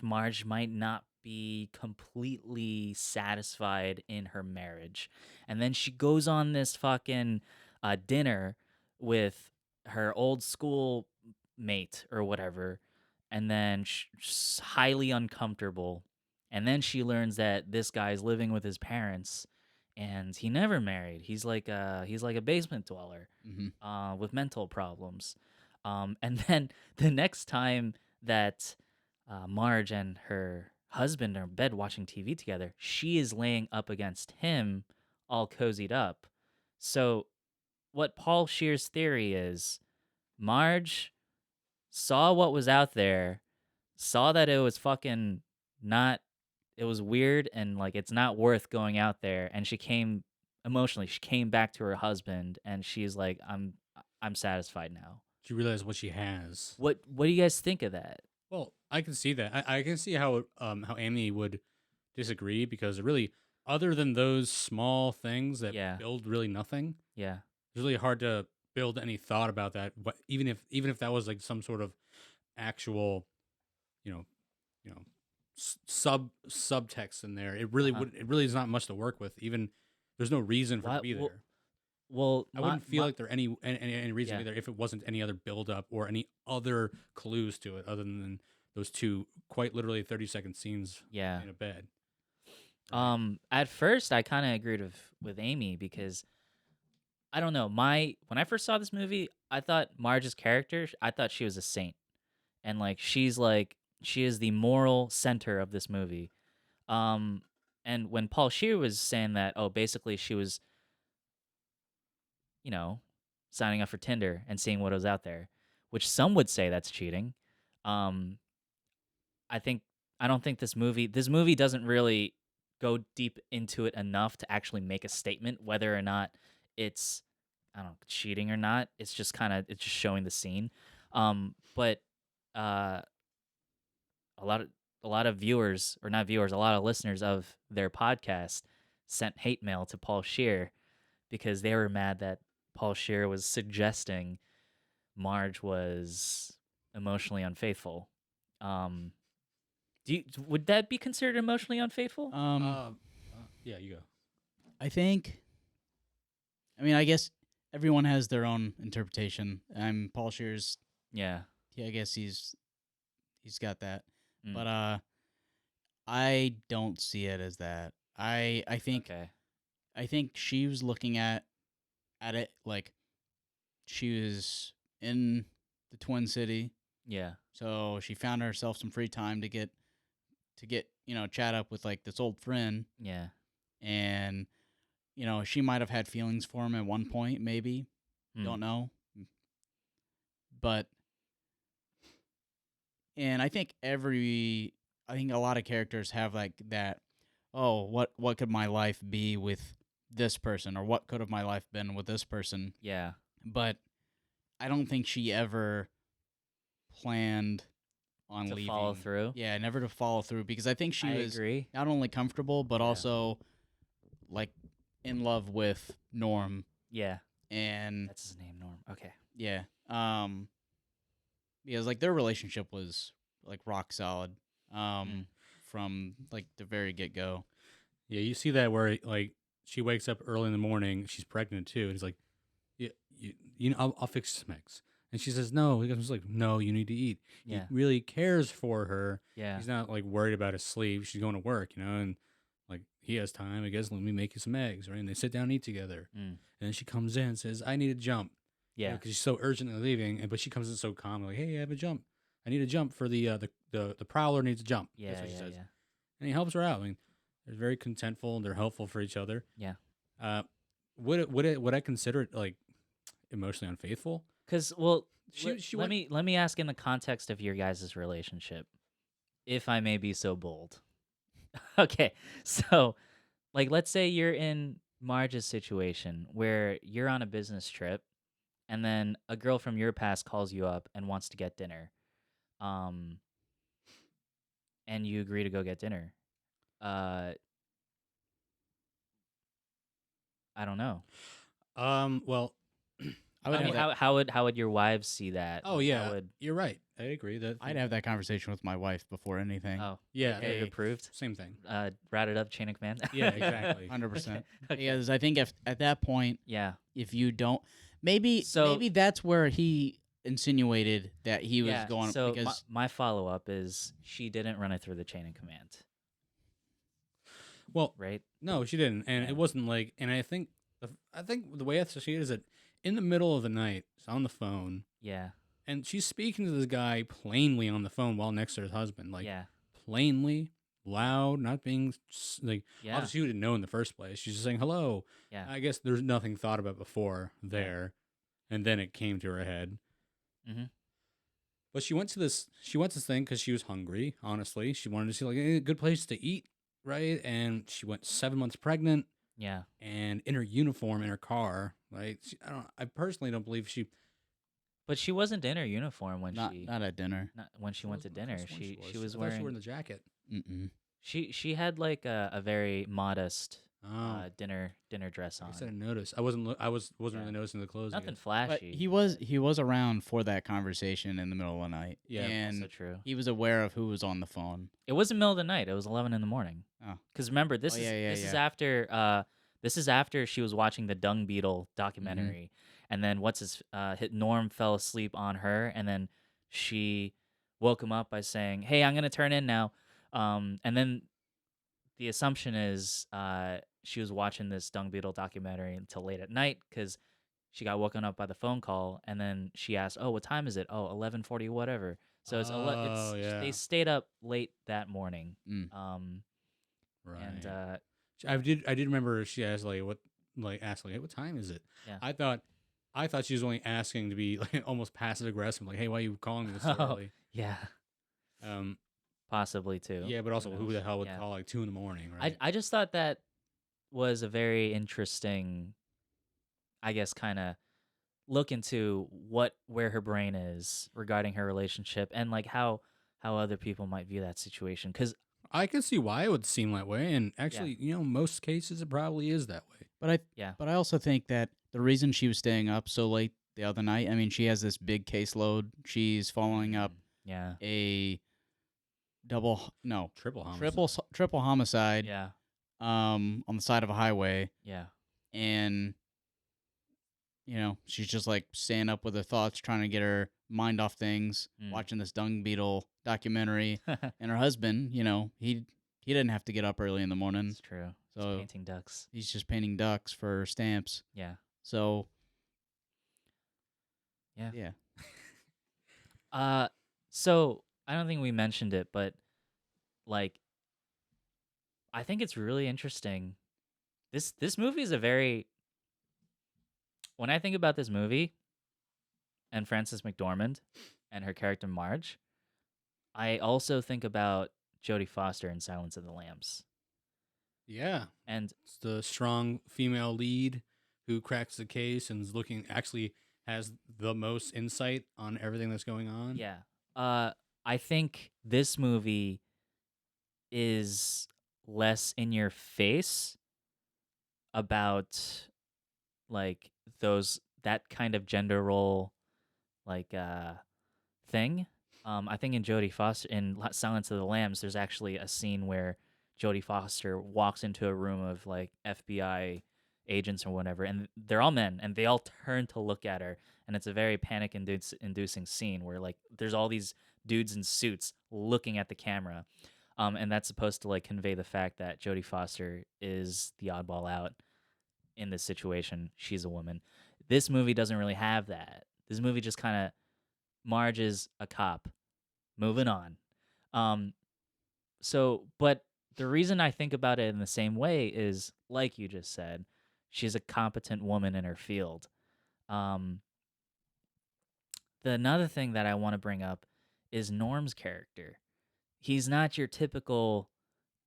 Speaker 2: Marge might not be completely satisfied in her marriage. And then she goes on this fucking dinner with her old school mate or whatever, and then she's highly uncomfortable. And then she learns that this guy's living with his parents, and he never married. He's like a basement dweller
Speaker 3: Mm-hmm.
Speaker 2: with mental problems. And then the next time that Marge and her husband are in bed watching TV together, she is laying up against him, all cozied up. So, what Paul Scheer's theory is, Marge saw what was out there, saw that it was fucking not, it was weird, and like it's not worth going out there, and she came emotionally, she came back to her husband, and she's like, I'm satisfied now.
Speaker 1: She realized what she has.
Speaker 2: What do you guys think of that?
Speaker 1: Well, I can see that. I can see how Amy would disagree, because really, other than those small things that
Speaker 2: Yeah.
Speaker 1: build really nothing,
Speaker 2: Yeah.
Speaker 1: it's really hard to build any thought about that. But even if that was like some sort of actual, you know, you know, subtext in there, it really
Speaker 2: Uh-huh.
Speaker 1: would. It really is not much to work with. Even there's no reason for it to
Speaker 2: What?
Speaker 1: be there.
Speaker 2: Well,
Speaker 1: I wouldn't feel like there any reason to
Speaker 2: yeah.
Speaker 1: be there if it wasn't any other build up or any other clues to it other than those two quite literally 30-second scenes
Speaker 2: Yeah.
Speaker 1: in a bed. Right?
Speaker 2: At first I kind of agreed with Amy, because I don't know, when I first saw this movie, I thought Marge's character, I thought she was a saint, and like she is the moral center of this movie. Um, and when Paul Scheer was saying that, oh, basically she was, you know, signing up for Tinder and seeing what was out there, which some would say that's cheating. Um, I think I don't think this movie doesn't really go deep into it enough to actually make a statement whether or not it's, I don't know, cheating or not. It's just it's just showing the scene. But uh a lot of viewers, or not viewers, a lot of listeners of their podcast sent hate mail to Paul Scheer because they were mad that Paul Scheer was suggesting Marge was emotionally unfaithful. Um, would that be considered emotionally unfaithful?
Speaker 1: Yeah, you go.
Speaker 3: I think. I mean, I guess everyone has their own interpretation. Paul Shear's.
Speaker 2: Yeah.
Speaker 3: Yeah, I guess he's got that.
Speaker 2: Mm.
Speaker 3: But I don't see it as that. I think
Speaker 2: Okay.
Speaker 3: I think she was looking at it like she was in the Twin City,
Speaker 2: Yeah.
Speaker 3: so she found herself some free time to get chat up with like this old friend,
Speaker 2: Yeah.
Speaker 3: and she might have had feelings for him at one point, maybe.
Speaker 2: Hmm.
Speaker 3: Don't know. But and I think a lot of characters have like that, oh, what could my life be with this person, or what could have my life been with this person?
Speaker 2: Yeah.
Speaker 3: But I don't think she ever planned on
Speaker 2: To
Speaker 3: leaving.
Speaker 2: follow through.
Speaker 3: Yeah, never to follow through, because I think she
Speaker 2: I
Speaker 3: was
Speaker 2: agree.
Speaker 3: not only comfortable but
Speaker 2: Yeah.
Speaker 3: also like in love with Norm.
Speaker 2: Yeah.
Speaker 3: And
Speaker 2: That's his name, Norm. Okay.
Speaker 3: yeah, because like their relationship was like rock solid from like the very get go.
Speaker 1: Yeah, you see that where like she wakes up early in the morning, she's pregnant too, and he's like, "Yeah, I'll fix some eggs." And she says, "No." He goes like, "No, you need to eat."
Speaker 2: Yeah.
Speaker 1: He really cares for her.
Speaker 2: Yeah.
Speaker 1: He's not like worried about his sleep. She's going to work, and like he has time. I guess let me make you some eggs, right? And they sit down and eat together.
Speaker 2: Mm.
Speaker 1: And then she comes in and says, "I need a jump."
Speaker 2: Yeah.
Speaker 1: Because she's so urgently leaving, but she comes in so calm, like, "Hey, I have a jump. I need a jump for the prowler needs a jump."
Speaker 2: Yeah.
Speaker 1: That's what she
Speaker 2: Yeah.
Speaker 1: says.
Speaker 2: Yeah.
Speaker 1: And he helps her out. I mean, they're very contentful and they're helpful for each other.
Speaker 2: Yeah.
Speaker 1: Would I consider it like emotionally unfaithful?
Speaker 2: Because well,
Speaker 1: She
Speaker 2: let
Speaker 1: went.
Speaker 2: me ask in the context of your guys' relationship, if I may be so bold. Okay, so like let's say you're in Marge's situation where you're on a business trip, and then a girl from your past calls you up and wants to get dinner, um, and you agree to go get dinner. Uh, I don't know.
Speaker 1: Well,
Speaker 3: I would
Speaker 2: I mean,
Speaker 3: have that,
Speaker 2: how would your wives see that?
Speaker 1: oh
Speaker 2: Like,
Speaker 1: yeah,
Speaker 2: how would
Speaker 1: you're right. I agree that.
Speaker 3: I'd have that conversation with my wife before anything.
Speaker 2: oh
Speaker 1: Yeah,
Speaker 2: get it
Speaker 1: hey,
Speaker 2: approved?
Speaker 1: same thing.
Speaker 2: Route it up chain of command.
Speaker 1: Yeah, exactly.
Speaker 3: 100%.
Speaker 2: Okay, okay.
Speaker 3: Because I think if at that point,
Speaker 2: Yeah.
Speaker 3: if you don't, maybe
Speaker 2: So-
Speaker 3: that's where he insinuated that he was
Speaker 2: Yeah.
Speaker 3: going,
Speaker 2: So
Speaker 3: because
Speaker 2: my follow up is she didn't run it through the chain of command,
Speaker 1: Well,
Speaker 2: right?
Speaker 1: no, she didn't, and
Speaker 2: Yeah.
Speaker 1: it wasn't like. And I think the way I see it is that in the middle of the night, she's on the phone,
Speaker 2: Yeah.
Speaker 1: and she's speaking to this guy plainly on the phone while next to her husband, like
Speaker 2: Yeah.
Speaker 1: plainly, loud, not being like.
Speaker 2: Yeah.
Speaker 1: Obviously, you didn't know in the first place. She's just saying hello.
Speaker 2: Yeah.
Speaker 1: I guess there's nothing thought about before there, and then it came to her head.
Speaker 2: Mm-hmm.
Speaker 1: But she went to this thing because she was hungry. Honestly, she wanted to see like a good place to eat, right? And she went 7 months pregnant,
Speaker 2: Yeah.
Speaker 1: and in her uniform in her car. Right? I personally don't believe she.
Speaker 2: But she wasn't in her uniform when
Speaker 3: not
Speaker 2: she
Speaker 3: at dinner.
Speaker 2: when she went to dinner. She was
Speaker 1: I thought she
Speaker 2: wearing
Speaker 1: wore the jacket.
Speaker 3: Mm-mm.
Speaker 2: she had like a very modest
Speaker 1: Oh,
Speaker 2: dinner dress
Speaker 1: I
Speaker 2: on.
Speaker 1: guess I didn't notice. I wasn't
Speaker 2: Yeah.
Speaker 1: really noticing the clothes. I
Speaker 2: Nothing
Speaker 1: guess.
Speaker 3: But
Speaker 2: flashy.
Speaker 3: he was around for that conversation in the middle of the night.
Speaker 1: Yeah,
Speaker 3: and
Speaker 2: Also true.
Speaker 3: he was aware of who was on the phone.
Speaker 2: It wasn't middle of the night. It was 11 in the morning.
Speaker 3: Oh.
Speaker 2: Because remember, this
Speaker 3: Oh,
Speaker 2: is
Speaker 3: yeah,
Speaker 2: this is
Speaker 3: yeah.
Speaker 2: after this is after she was watching the Dung Beetle
Speaker 3: Mm-hmm.
Speaker 2: documentary, and then Norm fell asleep on her, and then she woke him up by saying, "Hey, I'm gonna turn in now," and then the assumption is she was watching this Dung Beetle documentary until late at night because she got woken up by the phone call, and then she asked, "Oh, what time is it?" "Oh, 11:40, whatever." So it's
Speaker 1: Oh, yeah.
Speaker 2: they stayed up late that morning.
Speaker 3: Mm.
Speaker 1: Right.
Speaker 2: And
Speaker 1: I did remember she asked asked like, hey, what time is it?
Speaker 2: Yeah.
Speaker 1: I thought she was only asking to be like almost passive aggressive, like, hey, why are you calling me this so
Speaker 2: Oh.
Speaker 1: early?
Speaker 2: yeah,
Speaker 1: Um,
Speaker 2: possibly too.
Speaker 1: yeah, but also who
Speaker 2: knows?
Speaker 1: the hell would
Speaker 2: Yeah.
Speaker 1: call like 2 a.m, right?
Speaker 2: I just thought that was a very interesting, I guess, kind of look into where her brain is regarding her relationship, and like how other people might view that situation. Because
Speaker 1: I can see why it would seem that way, and actually, most cases it probably is that way.
Speaker 3: But I also think that the reason she was staying up so late the other night, I mean, she has this big caseload. She's following up
Speaker 2: yeah,
Speaker 3: a
Speaker 1: Triple homicide.
Speaker 3: triple homicide
Speaker 2: yeah,
Speaker 3: on the side of a highway,
Speaker 2: yeah,
Speaker 3: and she's just like staying up with her thoughts, trying to get her mind off things, watching this Dung Beetle documentary. And her husband, he didn't have to get up early in the morning,
Speaker 2: It's true. He's
Speaker 3: so
Speaker 2: painting ducks.
Speaker 3: he's just painting ducks for stamps.
Speaker 2: Yeah,
Speaker 3: So
Speaker 2: yeah.
Speaker 3: yeah.
Speaker 2: So I don't think we mentioned it, but like, I think it's really interesting This movie is a very when I think about this movie and Frances McDormand and her character Marge, I also think about Jodie Foster in Silence of the Lambs.
Speaker 1: Yeah,
Speaker 2: And
Speaker 1: it's the strong female lead who cracks the case and is looking actually has the most insight on everything that's going on.
Speaker 2: yeah, I think this movie is less in your face about like that kind of gender role like thing. I think in Jodie Foster in Silence of the Lambs, there's actually a scene where Jodie Foster walks into a room of like FBI agents or whatever, and they're all men, and they all turn to look at her, and it's a very panic-inducing scene where like there's all these dudes in suits looking at the camera, and that's supposed to like convey the fact that Jodie Foster is the oddball out in this situation. She's a woman. This movie doesn't really have that. This movie just kind of Marge is a cop. Moving on. Um, but the reason I think about it in the same way is, like you just said, she's a competent woman in her field. Um, another thing that I want to bring up is Norm's character. He's not your typical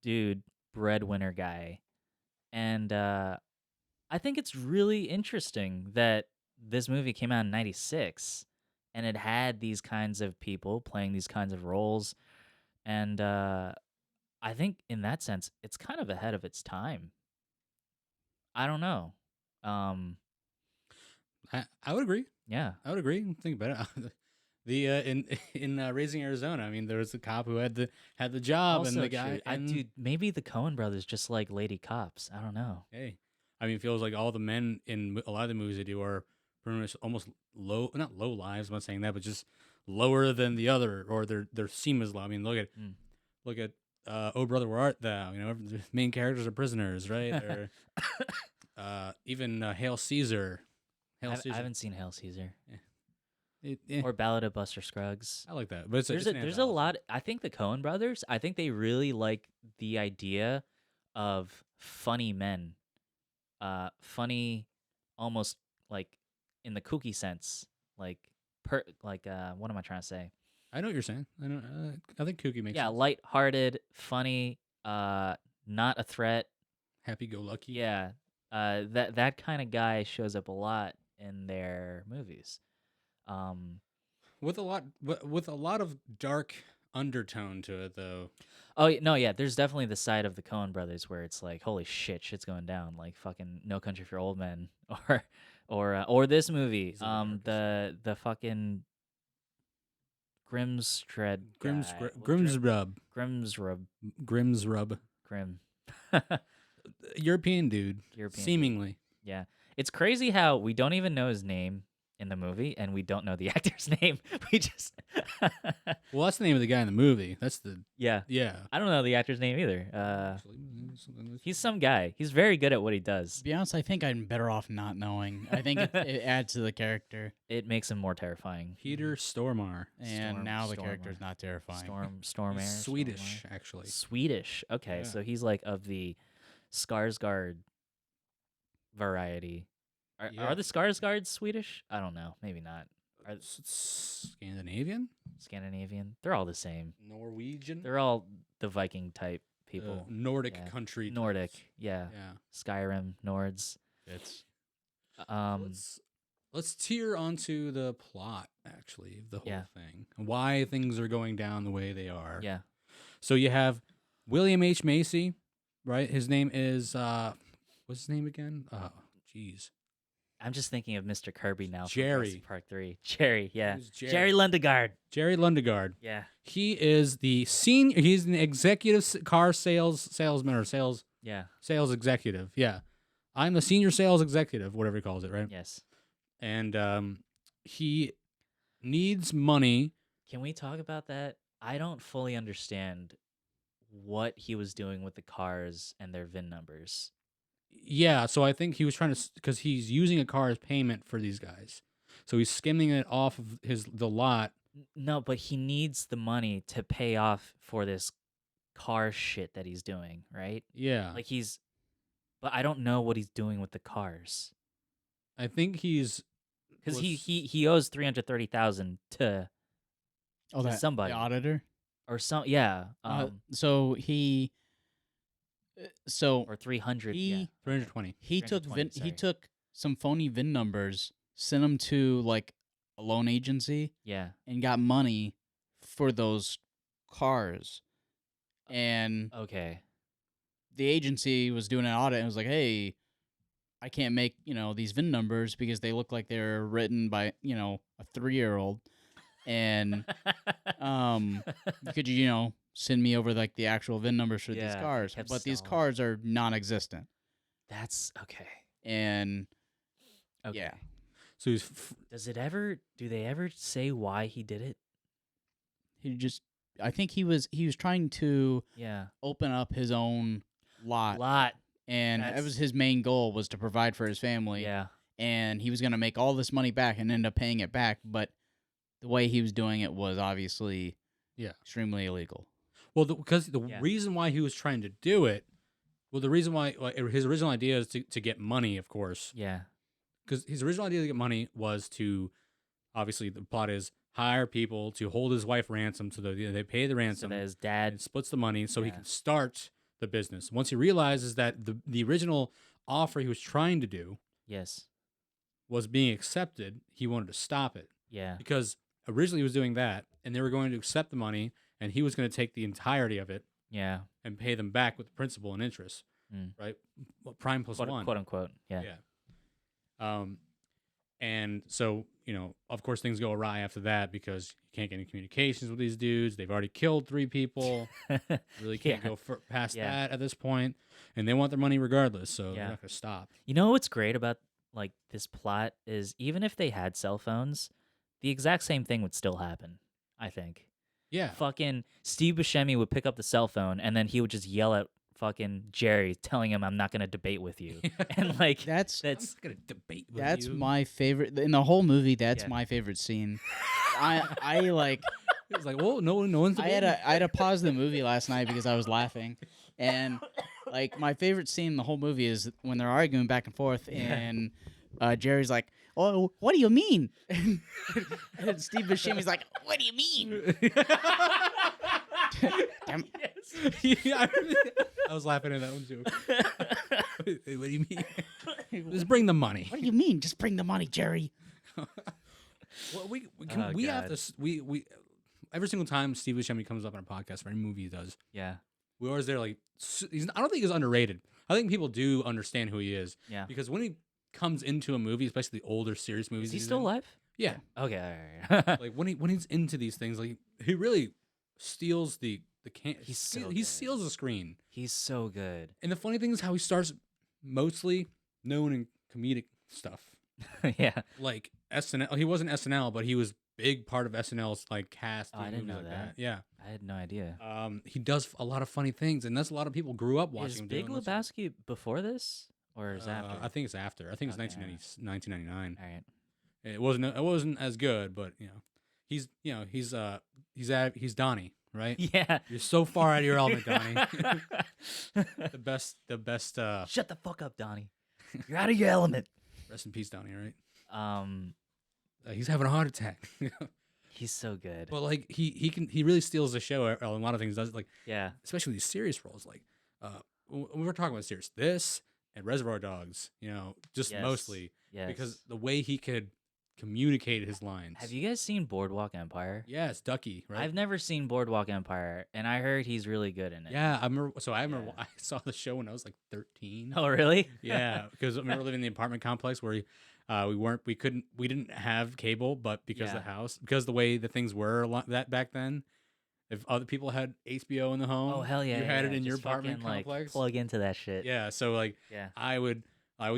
Speaker 2: dude, breadwinner guy. And I think it's really interesting that this movie came out in 96 and it had these kinds of people playing these kinds of roles. And I think in that sense, it's kind of ahead of its time. I don't know.
Speaker 1: I would agree.
Speaker 2: Yeah.
Speaker 1: I would agree. Think about it. The in Raising Arizona, I mean, there was a cop who had the job,
Speaker 2: Also
Speaker 1: and the guy.
Speaker 2: true. Dude, maybe the Coen brothers just like lady cops. I don't know.
Speaker 1: Hey, I mean, it feels like all the men in a lot of the movies they do are pretty much almost not low lives. I'm not saying that, but just lower than the other, or their seem as low. I mean, look at Oh Brother Where Art Thou? You know, the main characters are prisoners, right? Or even Hail Caesar.
Speaker 2: I haven't seen Hail Caesar
Speaker 1: Yeah.
Speaker 2: or Ballad of Buster Scruggs.
Speaker 1: I like that, but
Speaker 2: There's a lot. I think the Coen brothers. I think they really like the idea of funny men, funny, almost like in the kooky sense, like what am I trying to say?
Speaker 1: I know what you're saying. I think kooky makes sense.
Speaker 2: Light-hearted, funny, not a threat.
Speaker 1: Happy-go-lucky.
Speaker 2: Yeah, that kind of guy shows up a lot in their movies.
Speaker 1: With a lot of dark undertone to it, though.
Speaker 2: Oh no, yeah. There's definitely the side of the Coen brothers where it's like, holy shit's going down. Like fucking No Country for Old Men, or this movie, the fucking Grimsrud,
Speaker 1: Grimsrub.
Speaker 2: Grim,
Speaker 1: European dude, seemingly.
Speaker 2: Yeah, it's crazy how we don't even know his name in the movie, and we don't know the actor's name. We just
Speaker 1: well, that's the name of the guy in the movie. That's the
Speaker 2: yeah. I don't know the actor's name either. He's some guy. He's very good at what he does.
Speaker 3: To be honest, I think I'm better off not knowing. I think it adds to the character.
Speaker 2: It makes him more terrifying.
Speaker 1: Peter Stormare.
Speaker 3: And now the character's not terrifying.
Speaker 2: Stormare.
Speaker 1: Swedish, actually.
Speaker 2: Swedish. Okay, so he's like of the Skarsgård variety. Are the Skarsgårds Swedish? I don't know. Maybe not. Are
Speaker 1: Scandinavian?
Speaker 2: They're all the same.
Speaker 1: Norwegian?
Speaker 2: They're all the Viking type people.
Speaker 1: Nordic country.
Speaker 2: Nordic, yeah. Skyrim, Nords.
Speaker 1: It's let's tear onto the plot, actually, of the whole thing. Why things are going down the way they are.
Speaker 2: Yeah.
Speaker 1: So you have William H. Macy, right? His name is what's his name again? Oh, jeez.
Speaker 2: I'm just thinking of Mr. Kirby now.
Speaker 1: Jerry.
Speaker 2: From Part 3. Jerry, yeah.
Speaker 1: Jerry
Speaker 2: Lundegaard.
Speaker 1: Jerry Lundegaard.
Speaker 2: Yeah.
Speaker 1: He is the senior. He's an executive car salesman or sales executive. Yeah. I'm the senior sales executive, whatever he calls it, right?
Speaker 2: Yes.
Speaker 1: And he needs money.
Speaker 2: Can we talk about that? I don't fully understand what he was doing with the cars and their VIN numbers.
Speaker 1: Yeah, so I think he was trying to, because he's using a car as payment for these guys. So he's skimming it off of the lot.
Speaker 2: No, but he needs the money to pay off for this car shit that he's doing, right?
Speaker 1: Yeah.
Speaker 2: Like but I don't know what he's doing with the cars
Speaker 1: I think he's
Speaker 2: because
Speaker 1: was-
Speaker 2: he owes 330,000 to
Speaker 3: Oh, that
Speaker 2: somebody.
Speaker 3: the auditor.
Speaker 2: or some yeah
Speaker 3: So he, so
Speaker 2: or 300
Speaker 3: he-
Speaker 2: yeah
Speaker 1: 320.
Speaker 3: he took
Speaker 2: 320,
Speaker 3: he
Speaker 2: sorry.
Speaker 3: took some phony VIN numbers, sent them to like a loan agency,
Speaker 2: yeah
Speaker 3: and got money for those cars. And
Speaker 2: okay
Speaker 3: the agency was doing an audit and was like, "Hey, I can't make these VIN numbers because they look like they're written by a 3-year-old." And could you send me over like the actual VIN numbers for these
Speaker 2: Yeah,
Speaker 3: cars?
Speaker 2: kept
Speaker 3: But these
Speaker 2: stalling.
Speaker 3: cars are non-existent.
Speaker 2: that's okay
Speaker 3: And
Speaker 2: okay
Speaker 3: yeah,
Speaker 1: So he's
Speaker 2: do they ever say why he did it?
Speaker 3: I think he was trying to
Speaker 2: Yeah.
Speaker 3: open up his own lot, and that
Speaker 2: That's-
Speaker 3: was his main goal, was to provide for his family.
Speaker 2: Yeah.
Speaker 3: And he was going to make all this money back and end up paying it back, but the way he was doing it was obviously extremely illegal.
Speaker 1: well, because the
Speaker 2: Yeah.
Speaker 1: reason why he was trying to do it, well, the reason why his original idea is to get money, of course,
Speaker 2: Yeah.
Speaker 1: because his original idea to get money was to, obviously, the plot is hire people to hold his wife ransom, so that they pay the
Speaker 2: So
Speaker 1: ransom
Speaker 2: that his
Speaker 1: and
Speaker 2: dad.
Speaker 1: splits the money, so he
Speaker 2: Yeah.
Speaker 1: can start the business. Once he realizes that the original offer he was trying to do
Speaker 2: Yes.
Speaker 1: was being accepted, he wanted to stop it.
Speaker 2: Yeah.
Speaker 1: Because originally he was doing that, and they were going to accept the money, and he was going to take the entirety of it
Speaker 2: Yeah.
Speaker 1: and pay them back with principal and interest, right? Well, prime plus
Speaker 2: Quote,
Speaker 1: one.
Speaker 2: quote unquote. Yeah.
Speaker 1: Yeah. And so, of course, things go awry after that because you can't get any communications with these dudes. They've already killed 3 people. Really can't
Speaker 2: Yeah.
Speaker 1: go past
Speaker 2: Yeah.
Speaker 1: that at this point, and they want their money regardless. So they're
Speaker 2: Yeah.
Speaker 1: not going to stop.
Speaker 2: You know what's great about like this plot is even if they had cell phones, the exact same thing would still happen. I think.
Speaker 1: Yeah.
Speaker 2: Fucking Steve Buscemi would pick up the cell phone and then he would just yell at fucking Jerry, telling him, "I'm not gonna debate with you." And like
Speaker 3: That's
Speaker 1: I'm not going to debate with
Speaker 3: that's
Speaker 1: you.
Speaker 3: my favorite in the whole movie. That's
Speaker 2: Yeah.
Speaker 3: my favorite scene. I like.
Speaker 1: It's like, well, no one's
Speaker 3: I
Speaker 1: debating.
Speaker 3: had to pause the movie last night because I was laughing, and like my favorite scene in the whole movie is when they're arguing back and forth, and Jerry's like, "Oh, what do you mean?" And Steve Buscemi's like, "What do you mean?" Damn-
Speaker 1: Yeah, I was laughing at that one too. What do you mean? Just bring the money.
Speaker 3: What do you mean? Just bring the money, Jerry.
Speaker 1: Well, we
Speaker 2: Oh,
Speaker 1: we have
Speaker 2: God.
Speaker 1: to we every single time Steve Buscemi comes up on a podcast for any movie he does,
Speaker 2: Yeah.
Speaker 1: we always there like I don't think he's underrated. I think people do understand who he is
Speaker 2: Yeah.
Speaker 1: because when he comes into a movie, especially the older serious movies,
Speaker 2: Is he
Speaker 1: he's
Speaker 2: still
Speaker 1: in,
Speaker 2: alive?
Speaker 1: Yeah,
Speaker 2: Okay. All right.
Speaker 1: like when he's into these things, like he really steals the
Speaker 2: He's so
Speaker 1: he
Speaker 2: good.
Speaker 1: steals the screen.
Speaker 2: He's so good.
Speaker 1: And the funny thing is how he starts mostly known in comedic stuff.
Speaker 2: Yeah.
Speaker 1: Like SNL, he wasn't SNL, but he was big part of SNL's like cast.
Speaker 2: Oh, I
Speaker 1: and
Speaker 2: didn't
Speaker 1: movies
Speaker 2: know
Speaker 1: like
Speaker 2: that.
Speaker 1: Yeah.
Speaker 2: I had no idea.
Speaker 1: He does a lot of funny things, and that's a lot of people grew up watching
Speaker 2: Is
Speaker 1: him
Speaker 2: Big
Speaker 1: doing this.
Speaker 2: Lebowski before this or is after?
Speaker 1: I think it's after. I think it's
Speaker 2: Okay.
Speaker 1: 1999.
Speaker 2: All right.
Speaker 1: It wasn't as good, but he's Donnie, right?
Speaker 2: Yeah.
Speaker 1: You're so far out of your element, Donnie. the best.
Speaker 2: Shut the fuck up, Donnie. You're out of your element.
Speaker 1: Rest in peace, Donnie. Right?
Speaker 2: Um,
Speaker 1: He's having a heart attack.
Speaker 2: he's so good.
Speaker 1: But like he really steals the show. A lot of things does like
Speaker 2: Yeah.
Speaker 1: especially these serious roles. Like when we were talking about serious, this and Reservoir Dogs. Just
Speaker 2: Yes.
Speaker 1: mostly
Speaker 2: Yes.
Speaker 1: because the way he could communicate his lines.
Speaker 2: Have you guys seen Boardwalk Empire?
Speaker 1: Yeah, it's Ducky, right?
Speaker 2: I've never seen Boardwalk Empire, and I heard he's really good in it.
Speaker 1: Yeah, I remember. So I remember
Speaker 2: Yeah.
Speaker 1: I saw the show when I was like 13.
Speaker 2: Oh, really?
Speaker 1: Yeah, because I remember living in the apartment complex where we didn't have cable, but because
Speaker 2: Yeah.
Speaker 1: the house, because the way the things were that back then, if other people had HBO in the home,
Speaker 2: Oh, hell yeah.
Speaker 1: you had
Speaker 2: yeah,
Speaker 1: it in your
Speaker 2: just
Speaker 1: apartment
Speaker 2: fucking,
Speaker 1: complex.
Speaker 2: Plug into that shit.
Speaker 1: Yeah, so like
Speaker 2: Yeah.
Speaker 1: I would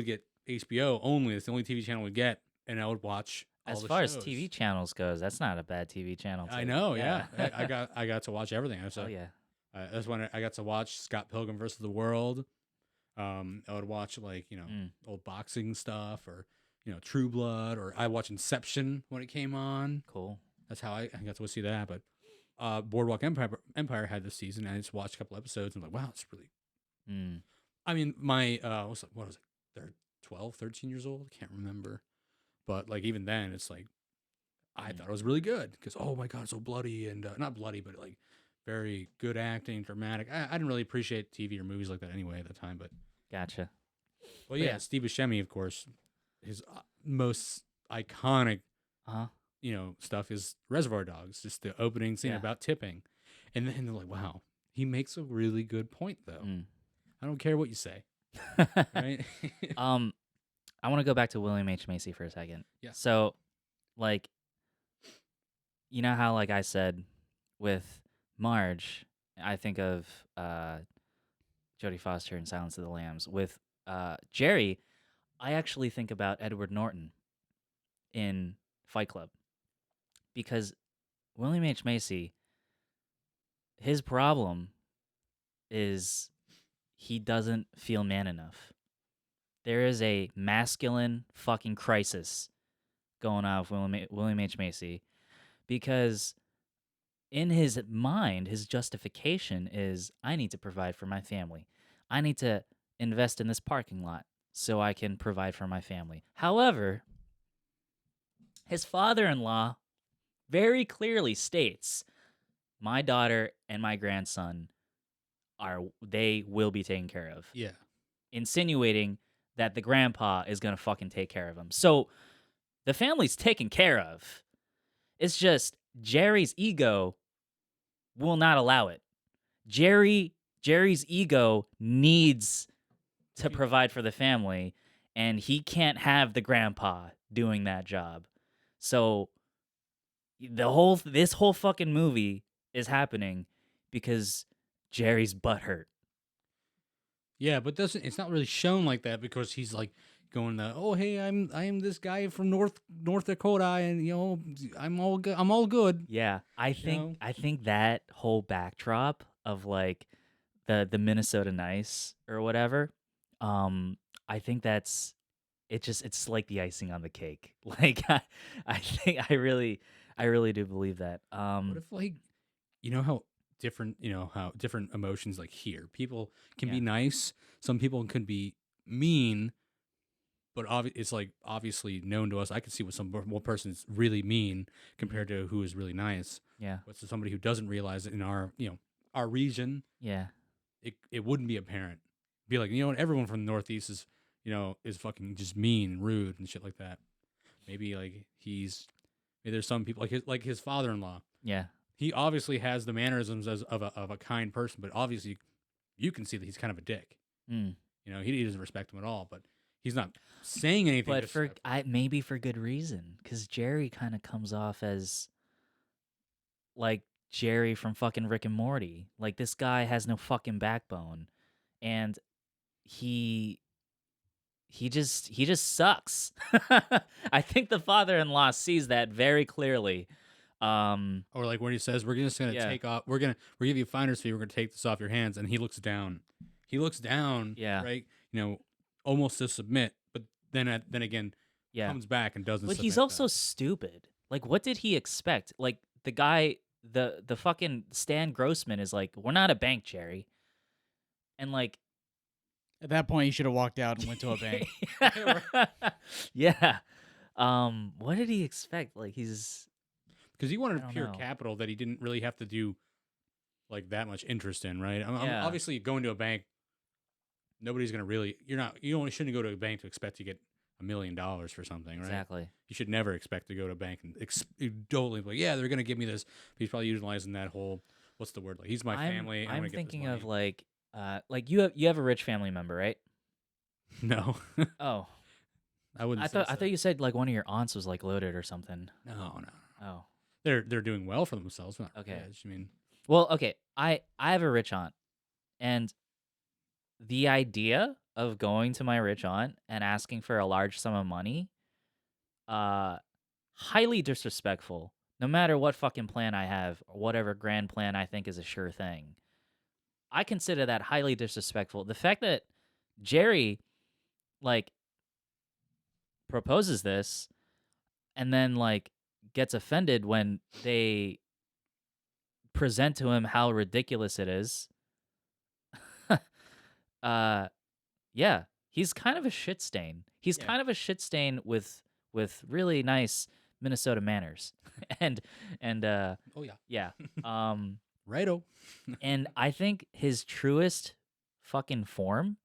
Speaker 1: get HBO only. It's the only TV channel we get, and I would watch. All
Speaker 2: As
Speaker 1: the
Speaker 2: far
Speaker 1: shows.
Speaker 2: as TV channels goes, that's not a bad TV channel.
Speaker 1: I
Speaker 2: too.
Speaker 1: know. Yeah, I got to watch everything. I
Speaker 2: Oh yeah.
Speaker 1: That's when I got to watch Scott Pilgrim versus the World. I would watch old boxing stuff or True Blood, or I watched Inception when it came on.
Speaker 2: Cool.
Speaker 1: That's how I got to see that. But Boardwalk Empire had this season, and I just watched a couple episodes and I'm like, wow, it's really.
Speaker 2: Mm.
Speaker 1: I mean, my what was it? They're 12, 13 years old. I can't remember, but like even then, it's like I
Speaker 2: Mm,
Speaker 1: thought it was really good because oh my god, it's so bloody and not bloody, but like very good acting, dramatic. I didn't really appreciate TV or movies like that anyway at the time, but
Speaker 2: gotcha.
Speaker 1: well,
Speaker 2: But
Speaker 1: yeah,
Speaker 2: yeah.
Speaker 1: Steve Buscemi, of course, his most iconic
Speaker 2: Uh-huh.
Speaker 1: stuff is Reservoir Dogs, just the opening scene
Speaker 2: Yeah.
Speaker 1: about tipping, and then they're like, wow, he makes a really good point though.
Speaker 2: Mm.
Speaker 1: I don't care what you say, right?
Speaker 2: um, I want to go back to William H. Macy for a second.
Speaker 1: Yeah.
Speaker 2: So, like, you know how, like I said, with Marge, I think of Jodie Foster in Silence of the Lambs. With Jerry, I actually think about Edward Norton in Fight Club because William H. Macy, his problem is he doesn't feel man enough. There is a masculine fucking crisis going on with William H. Macy because in his mind, his justification is I need to provide for my family. I need to invest in this parking lot so I can provide for my family. However, his father in law very clearly states my daughter and my grandson they will be taken care of,
Speaker 1: Yeah.
Speaker 2: insinuating that the grandpa is going to fucking take care of him. So the family's taken care of. It's just Jerry's ego will not allow it. Jerry's ego needs to provide for the family, and he can't have the grandpa doing that job. So this whole fucking movie is happening because Jerry's butthurt.
Speaker 1: Yeah, but it's not really shown like that because he's like going oh hey I'm this guy from North Dakota and I'm all good.
Speaker 2: Yeah, I
Speaker 1: know?
Speaker 2: think that whole backdrop of like the Minnesota Nice or whatever, I think it's like the icing on the cake. Like I think I really do believe that.
Speaker 1: What if like how different emotions like here people can
Speaker 2: Yeah.
Speaker 1: be nice, some people can be mean, but it's like obviously known to us. I can see what one person's really mean compared to who is really nice.
Speaker 2: Yeah.
Speaker 1: But to somebody who doesn't realize it in our region,
Speaker 2: Yeah.
Speaker 1: it wouldn't be apparent. Be like, everyone from the Northeast is fucking just mean and rude and shit like that. Maybe like maybe there's some people like his father-in-law.
Speaker 2: Yeah.
Speaker 1: He obviously has the mannerisms of a kind person, but obviously you can see that he's kind of a dick.
Speaker 2: Mm.
Speaker 1: He doesn't respect him at all, but he's not saying anything.
Speaker 2: But maybe for good reason, because Jerry kind of comes off as like Jerry from fucking Rick and Morty. Like this guy has no fucking backbone, and he just sucks. I think the father-in-law sees that very clearly.
Speaker 1: Or like when he says, "We're just gonna
Speaker 2: Yeah.
Speaker 1: take off. We're give you a finder's fee. We're gonna take this off your hands," and he looks down.
Speaker 2: Yeah.
Speaker 1: Right. Almost to submit, but then again,
Speaker 2: Yeah.
Speaker 1: comes back and doesn't.
Speaker 2: But he's
Speaker 1: submit
Speaker 2: also
Speaker 1: back.
Speaker 2: stupid. Like, what did he expect? Like the guy, the fucking Stan Grossman is like, "We're not a bank, Jerry," and like.
Speaker 3: At that point, you should have walked out and went to a bank.
Speaker 2: Yeah. What did he expect? Like he's
Speaker 1: Because he wanted
Speaker 2: I don't
Speaker 1: pure
Speaker 2: know.
Speaker 1: capital that he didn't really have to do like that much interest in, right?
Speaker 2: Yeah.
Speaker 1: Obviously, going to a bank, nobody's gonna really. You only shouldn't go to a bank to expect to get $1 million for something, right?
Speaker 2: Exactly.
Speaker 1: You should never expect to go to a bank and totally like, yeah, they're gonna give me this. But he's probably utilizing that whole what's the word? Like he's my family.
Speaker 2: I'm
Speaker 1: get this
Speaker 2: thinking of
Speaker 1: money.
Speaker 2: like you have a rich family member, right?
Speaker 1: No,
Speaker 2: Oh,
Speaker 1: I wouldn't.
Speaker 2: I thought you said like one of your aunts was like loaded or something.
Speaker 1: No.
Speaker 2: Oh,
Speaker 1: They're doing well for themselves. Not
Speaker 2: Okay.
Speaker 1: rich. I mean,
Speaker 2: well, okay. I have a rich aunt, and the idea of going to my rich aunt and asking for a large sum of money, highly disrespectful. No matter what fucking plan I have, or whatever grand plan I think is a sure thing, I consider that highly disrespectful. The fact that Jerry, like, proposes this and then, like, gets offended when they present to him how ridiculous it is. Yeah, he's kind of a shit stain. He's
Speaker 3: Yeah.
Speaker 2: kind of a shit stain with really nice Minnesota manners, and
Speaker 1: Oh yeah.
Speaker 2: yeah, um,
Speaker 1: Righto.
Speaker 2: and I think his truest fucking form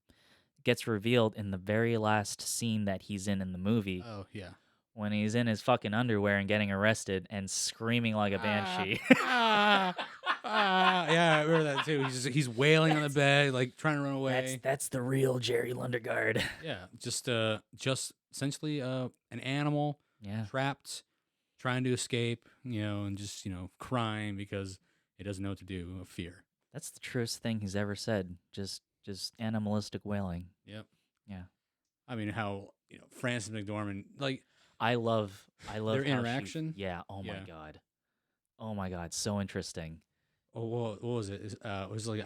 Speaker 2: gets revealed in the very last scene that he's in the movie
Speaker 1: Oh yeah.
Speaker 2: when he's in his fucking underwear and getting arrested and screaming like a banshee.
Speaker 1: Yeah, I remember that too. He's wailing on the bed, like trying to run away.
Speaker 2: That's the real Jerry Lundegaard.
Speaker 1: Yeah, just essentially an animal
Speaker 2: Yeah.
Speaker 1: trapped, trying to escape, and just crying because it doesn't know what to do of fear.
Speaker 2: That's the truest thing he's ever said. Just animalistic wailing.
Speaker 1: Yep.
Speaker 2: Yeah.
Speaker 1: I mean, how Frances McDormand, like
Speaker 2: I love
Speaker 1: their
Speaker 2: how she-
Speaker 1: interaction.
Speaker 2: yeah. Oh my
Speaker 1: Yeah.
Speaker 2: god. Oh my god. So interesting.
Speaker 1: Oh, what was it? It was like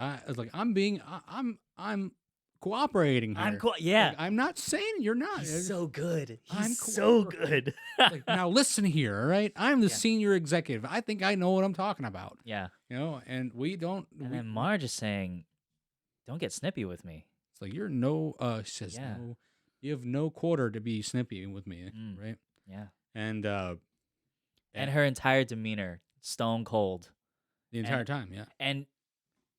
Speaker 1: I'm cooperating here.
Speaker 2: I'm yeah.
Speaker 1: Like, I'm not saying you're not.
Speaker 2: He's so good. He's
Speaker 1: I'm
Speaker 2: so
Speaker 1: cooperating.
Speaker 2: good.
Speaker 1: Like, now listen here, all right? I'm the
Speaker 2: Yeah.
Speaker 1: senior executive. I think I know what I'm talking about.
Speaker 2: Yeah.
Speaker 1: And we don't.
Speaker 2: And
Speaker 1: we-
Speaker 2: then Marge is saying, "Don't get snippy with me."
Speaker 1: It's like you're no. She says
Speaker 2: Yeah.
Speaker 1: no. You have no quarter to be snippy with me,
Speaker 2: Mm.
Speaker 1: right?
Speaker 2: Yeah.
Speaker 1: And
Speaker 2: And her entire demeanor, stone cold.
Speaker 1: the entire time, yeah.
Speaker 2: And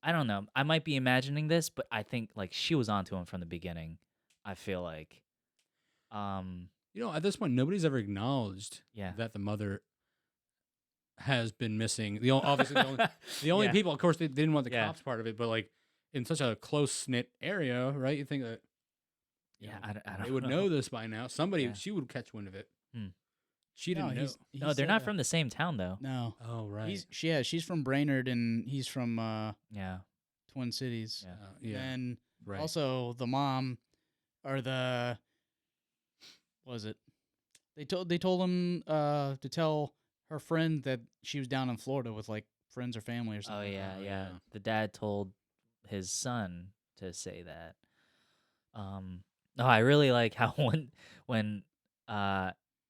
Speaker 2: I don't know. I might be imagining this, but I think like she was onto him from the beginning. I feel like,
Speaker 1: At this point, nobody's ever acknowledged
Speaker 2: yeah.
Speaker 1: that the mother has been missing. Obviously, the only
Speaker 2: Yeah.
Speaker 1: people, of course, they didn't want the
Speaker 2: Yeah.
Speaker 1: cops part of it, but like in such a close knit area, right? You think that
Speaker 2: Yeah, I don't
Speaker 1: they would
Speaker 2: know.
Speaker 1: know this by now. Somebody,
Speaker 2: Yeah.
Speaker 1: she would catch wind of it.
Speaker 2: Hmm.
Speaker 1: She didn't know.
Speaker 3: he
Speaker 2: No, they're
Speaker 3: said
Speaker 2: not
Speaker 3: that.
Speaker 2: from the same town though.
Speaker 3: No.
Speaker 1: Oh right.
Speaker 3: She's from Brainerd and he's from
Speaker 2: Yeah.
Speaker 3: Twin Cities.
Speaker 2: Yeah.
Speaker 1: Yeah.
Speaker 3: And
Speaker 1: Right.
Speaker 3: also the mom or the what was it? They told him to tell her friend that she was down in Florida with like friends or family or
Speaker 2: Oh
Speaker 3: something.
Speaker 2: yeah,
Speaker 1: Oh,
Speaker 2: yeah.
Speaker 1: yeah.
Speaker 2: The dad told his son to say that. No, I really like how when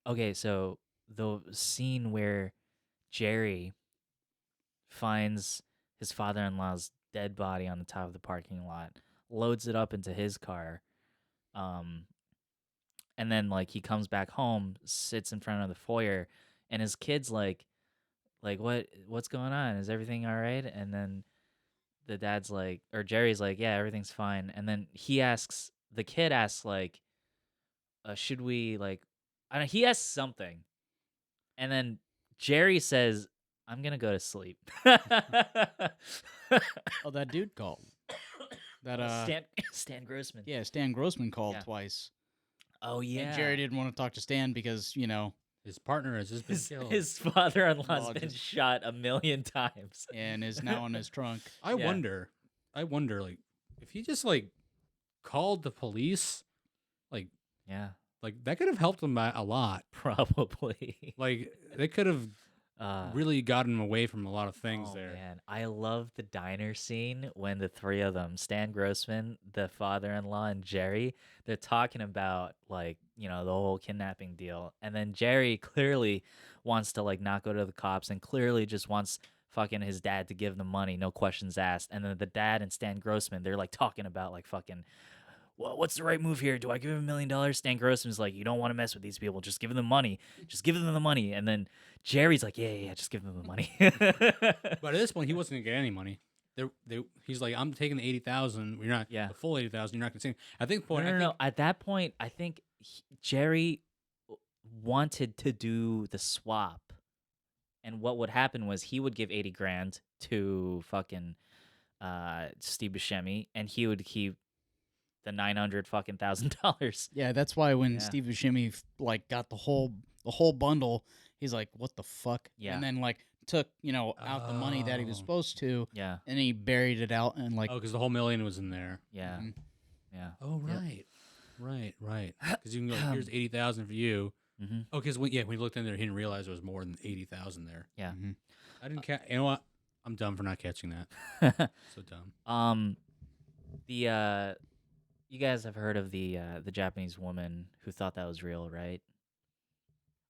Speaker 2: okay, so the scene where Jerry finds his father-in-law's dead body on the top of the parking lot, loads it up into his car, and then like he comes back home, sits in front of the foyer, and his kid's like what's going on? Is everything all right? And then the dad's like, or Jerry's like, yeah, everything's fine. And then the kid asks like, should we like, I don't know, he asks something, and then Jerry says, I'm gonna go to sleep.
Speaker 3: Oh, that dude called. That
Speaker 2: Stan Grossman.
Speaker 3: yeah, Stan Grossman called
Speaker 2: Yeah.
Speaker 3: twice.
Speaker 2: Oh yeah.
Speaker 3: And Jerry didn't want to talk to Stan because,
Speaker 1: His partner has just been killed.
Speaker 2: His father-in-law's
Speaker 3: Well,
Speaker 2: been
Speaker 3: just-
Speaker 2: shot 1,000,000 times.
Speaker 3: and is now in his trunk.
Speaker 1: I
Speaker 2: Yeah.
Speaker 1: wonder, like, if he just like called the police, like
Speaker 2: Yeah,
Speaker 1: that could have helped him a lot.
Speaker 2: probably.
Speaker 1: Like they could have really gotten him away from a lot of things
Speaker 2: Oh,
Speaker 1: there.
Speaker 2: man, I love the diner scene when the three of them, Stan Grossman, the father-in-law, and Jerry, they're talking about like, the whole kidnapping deal. And then Jerry clearly wants to like not go to the cops and clearly just wants fucking his dad to give them money, no questions asked. And then the dad and Stan Grossman, they're like talking about like fucking, well, what's the right move here? Do I give him $1 million? Stan Grossman's like, you don't want to mess with these people. Just give them the money. Just give them the money. And then Jerry's like, yeah, just give them the money.
Speaker 1: But at this point, he wasn't gonna get any money. He's like, I'm taking the 80,000. We're not
Speaker 2: Yeah.
Speaker 1: the full 80,000. You're not gonna see. I think point.
Speaker 2: No. At that point, I think Jerry wanted to do the swap, and what would happen was he would give 80 grand to fucking Steve Buscemi, and he would keep the $900,000.
Speaker 3: Yeah, that's why when
Speaker 2: Yeah.
Speaker 3: Steve Buscemi like got the whole bundle, he's like, "What the fuck?"
Speaker 2: Yeah.
Speaker 3: And then like took out the money that he was
Speaker 1: Oh.
Speaker 3: supposed to,
Speaker 2: Yeah,
Speaker 3: and he buried it out and like.
Speaker 1: Oh, because the whole million was in there.
Speaker 2: yeah,
Speaker 3: Mhm.
Speaker 2: yeah.
Speaker 1: Oh
Speaker 2: Yep.
Speaker 1: right. Because you can go. Here's 80,000 for you.
Speaker 2: Mm-hmm.
Speaker 1: Oh, because when he looked in there, he didn't realize there was more than 80,000 there.
Speaker 2: Yeah.
Speaker 3: Mhm.
Speaker 1: I didn't catch. You know what? I'm dumb for not catching that. So dumb.
Speaker 2: You guys have heard of the Japanese woman who thought that was real, right?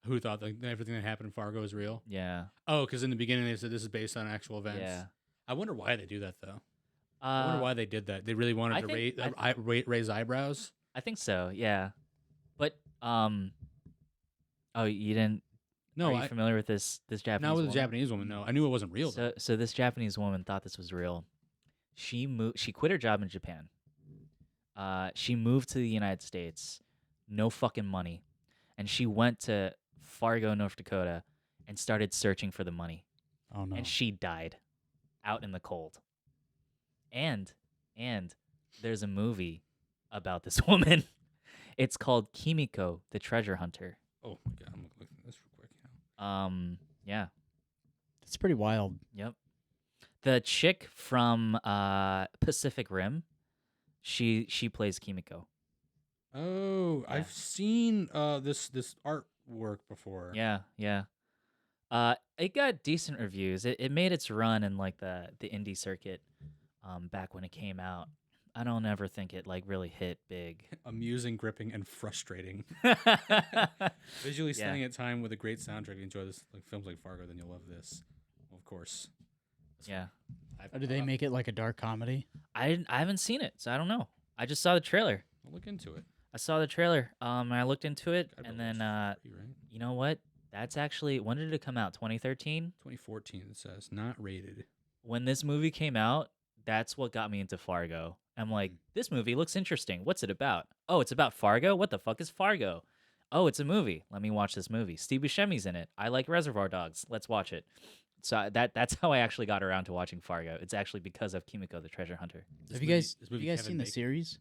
Speaker 1: Who thought that everything that happened in Fargo was real?
Speaker 2: Yeah.
Speaker 1: Oh, because in the beginning they said this is based on actual events.
Speaker 2: Yeah.
Speaker 1: I wonder why they do that though. I wonder why they did that. They really wanted
Speaker 2: I
Speaker 1: to
Speaker 2: think-
Speaker 1: raise eyebrows.
Speaker 2: I think so. Yeah, but oh, you didn't.
Speaker 1: No,
Speaker 2: Are you familiar with this Japanese
Speaker 1: not with
Speaker 2: woman?
Speaker 1: a Japanese woman. No, I knew it wasn't real.
Speaker 2: So this Japanese woman thought this was real. She quit her job in Japan. She moved to the United States, no fucking money, and she went to Fargo, North Dakota, and started searching for the money.
Speaker 3: Oh no.
Speaker 2: And she died out in the cold. And there's a movie about this woman. It's called Kimiko, the Treasure Hunter.
Speaker 1: Oh my god, I'm looking at this real quick. Yeah.
Speaker 2: Yeah.
Speaker 3: It's pretty wild.
Speaker 2: Yep. The chick from Pacific Rim, she plays Kimiko.
Speaker 1: Oh,
Speaker 2: Yeah.
Speaker 1: I've seen this artwork before.
Speaker 2: Yeah. It got decent reviews. It made its run in like the indie circuit back when it came out. I don't ever think it like really hit big.
Speaker 1: Amusing, gripping, and frustrating. Visually
Speaker 2: Yeah.
Speaker 1: stunning at time with a great soundtrack. If you enjoy this like films like Fargo, then you'll love this. Well, of course.
Speaker 2: Yeah.
Speaker 3: Or did they make it like a dark comedy?
Speaker 2: I haven't seen it, so I don't know. I just saw the trailer.
Speaker 1: I'll look into it.
Speaker 2: I saw the trailer. And I looked into it,
Speaker 1: Gotta be
Speaker 2: and
Speaker 1: almost
Speaker 2: then
Speaker 1: free, right?
Speaker 2: you know what? That's actually, when did it come out? 2013.
Speaker 1: 2014. It says not rated.
Speaker 2: When this movie came out, that's what got me into Fargo. I'm like, this movie looks interesting. What's it about? Oh, it's about Fargo? What the fuck is Fargo? Oh, it's a movie. Let me watch this movie. Steve Buscemi's in it. I like Reservoir Dogs. Let's watch it. So that's how I actually got around to watching Fargo. It's actually because of Kimiko the Treasure Hunter.
Speaker 3: Have you guys seen the series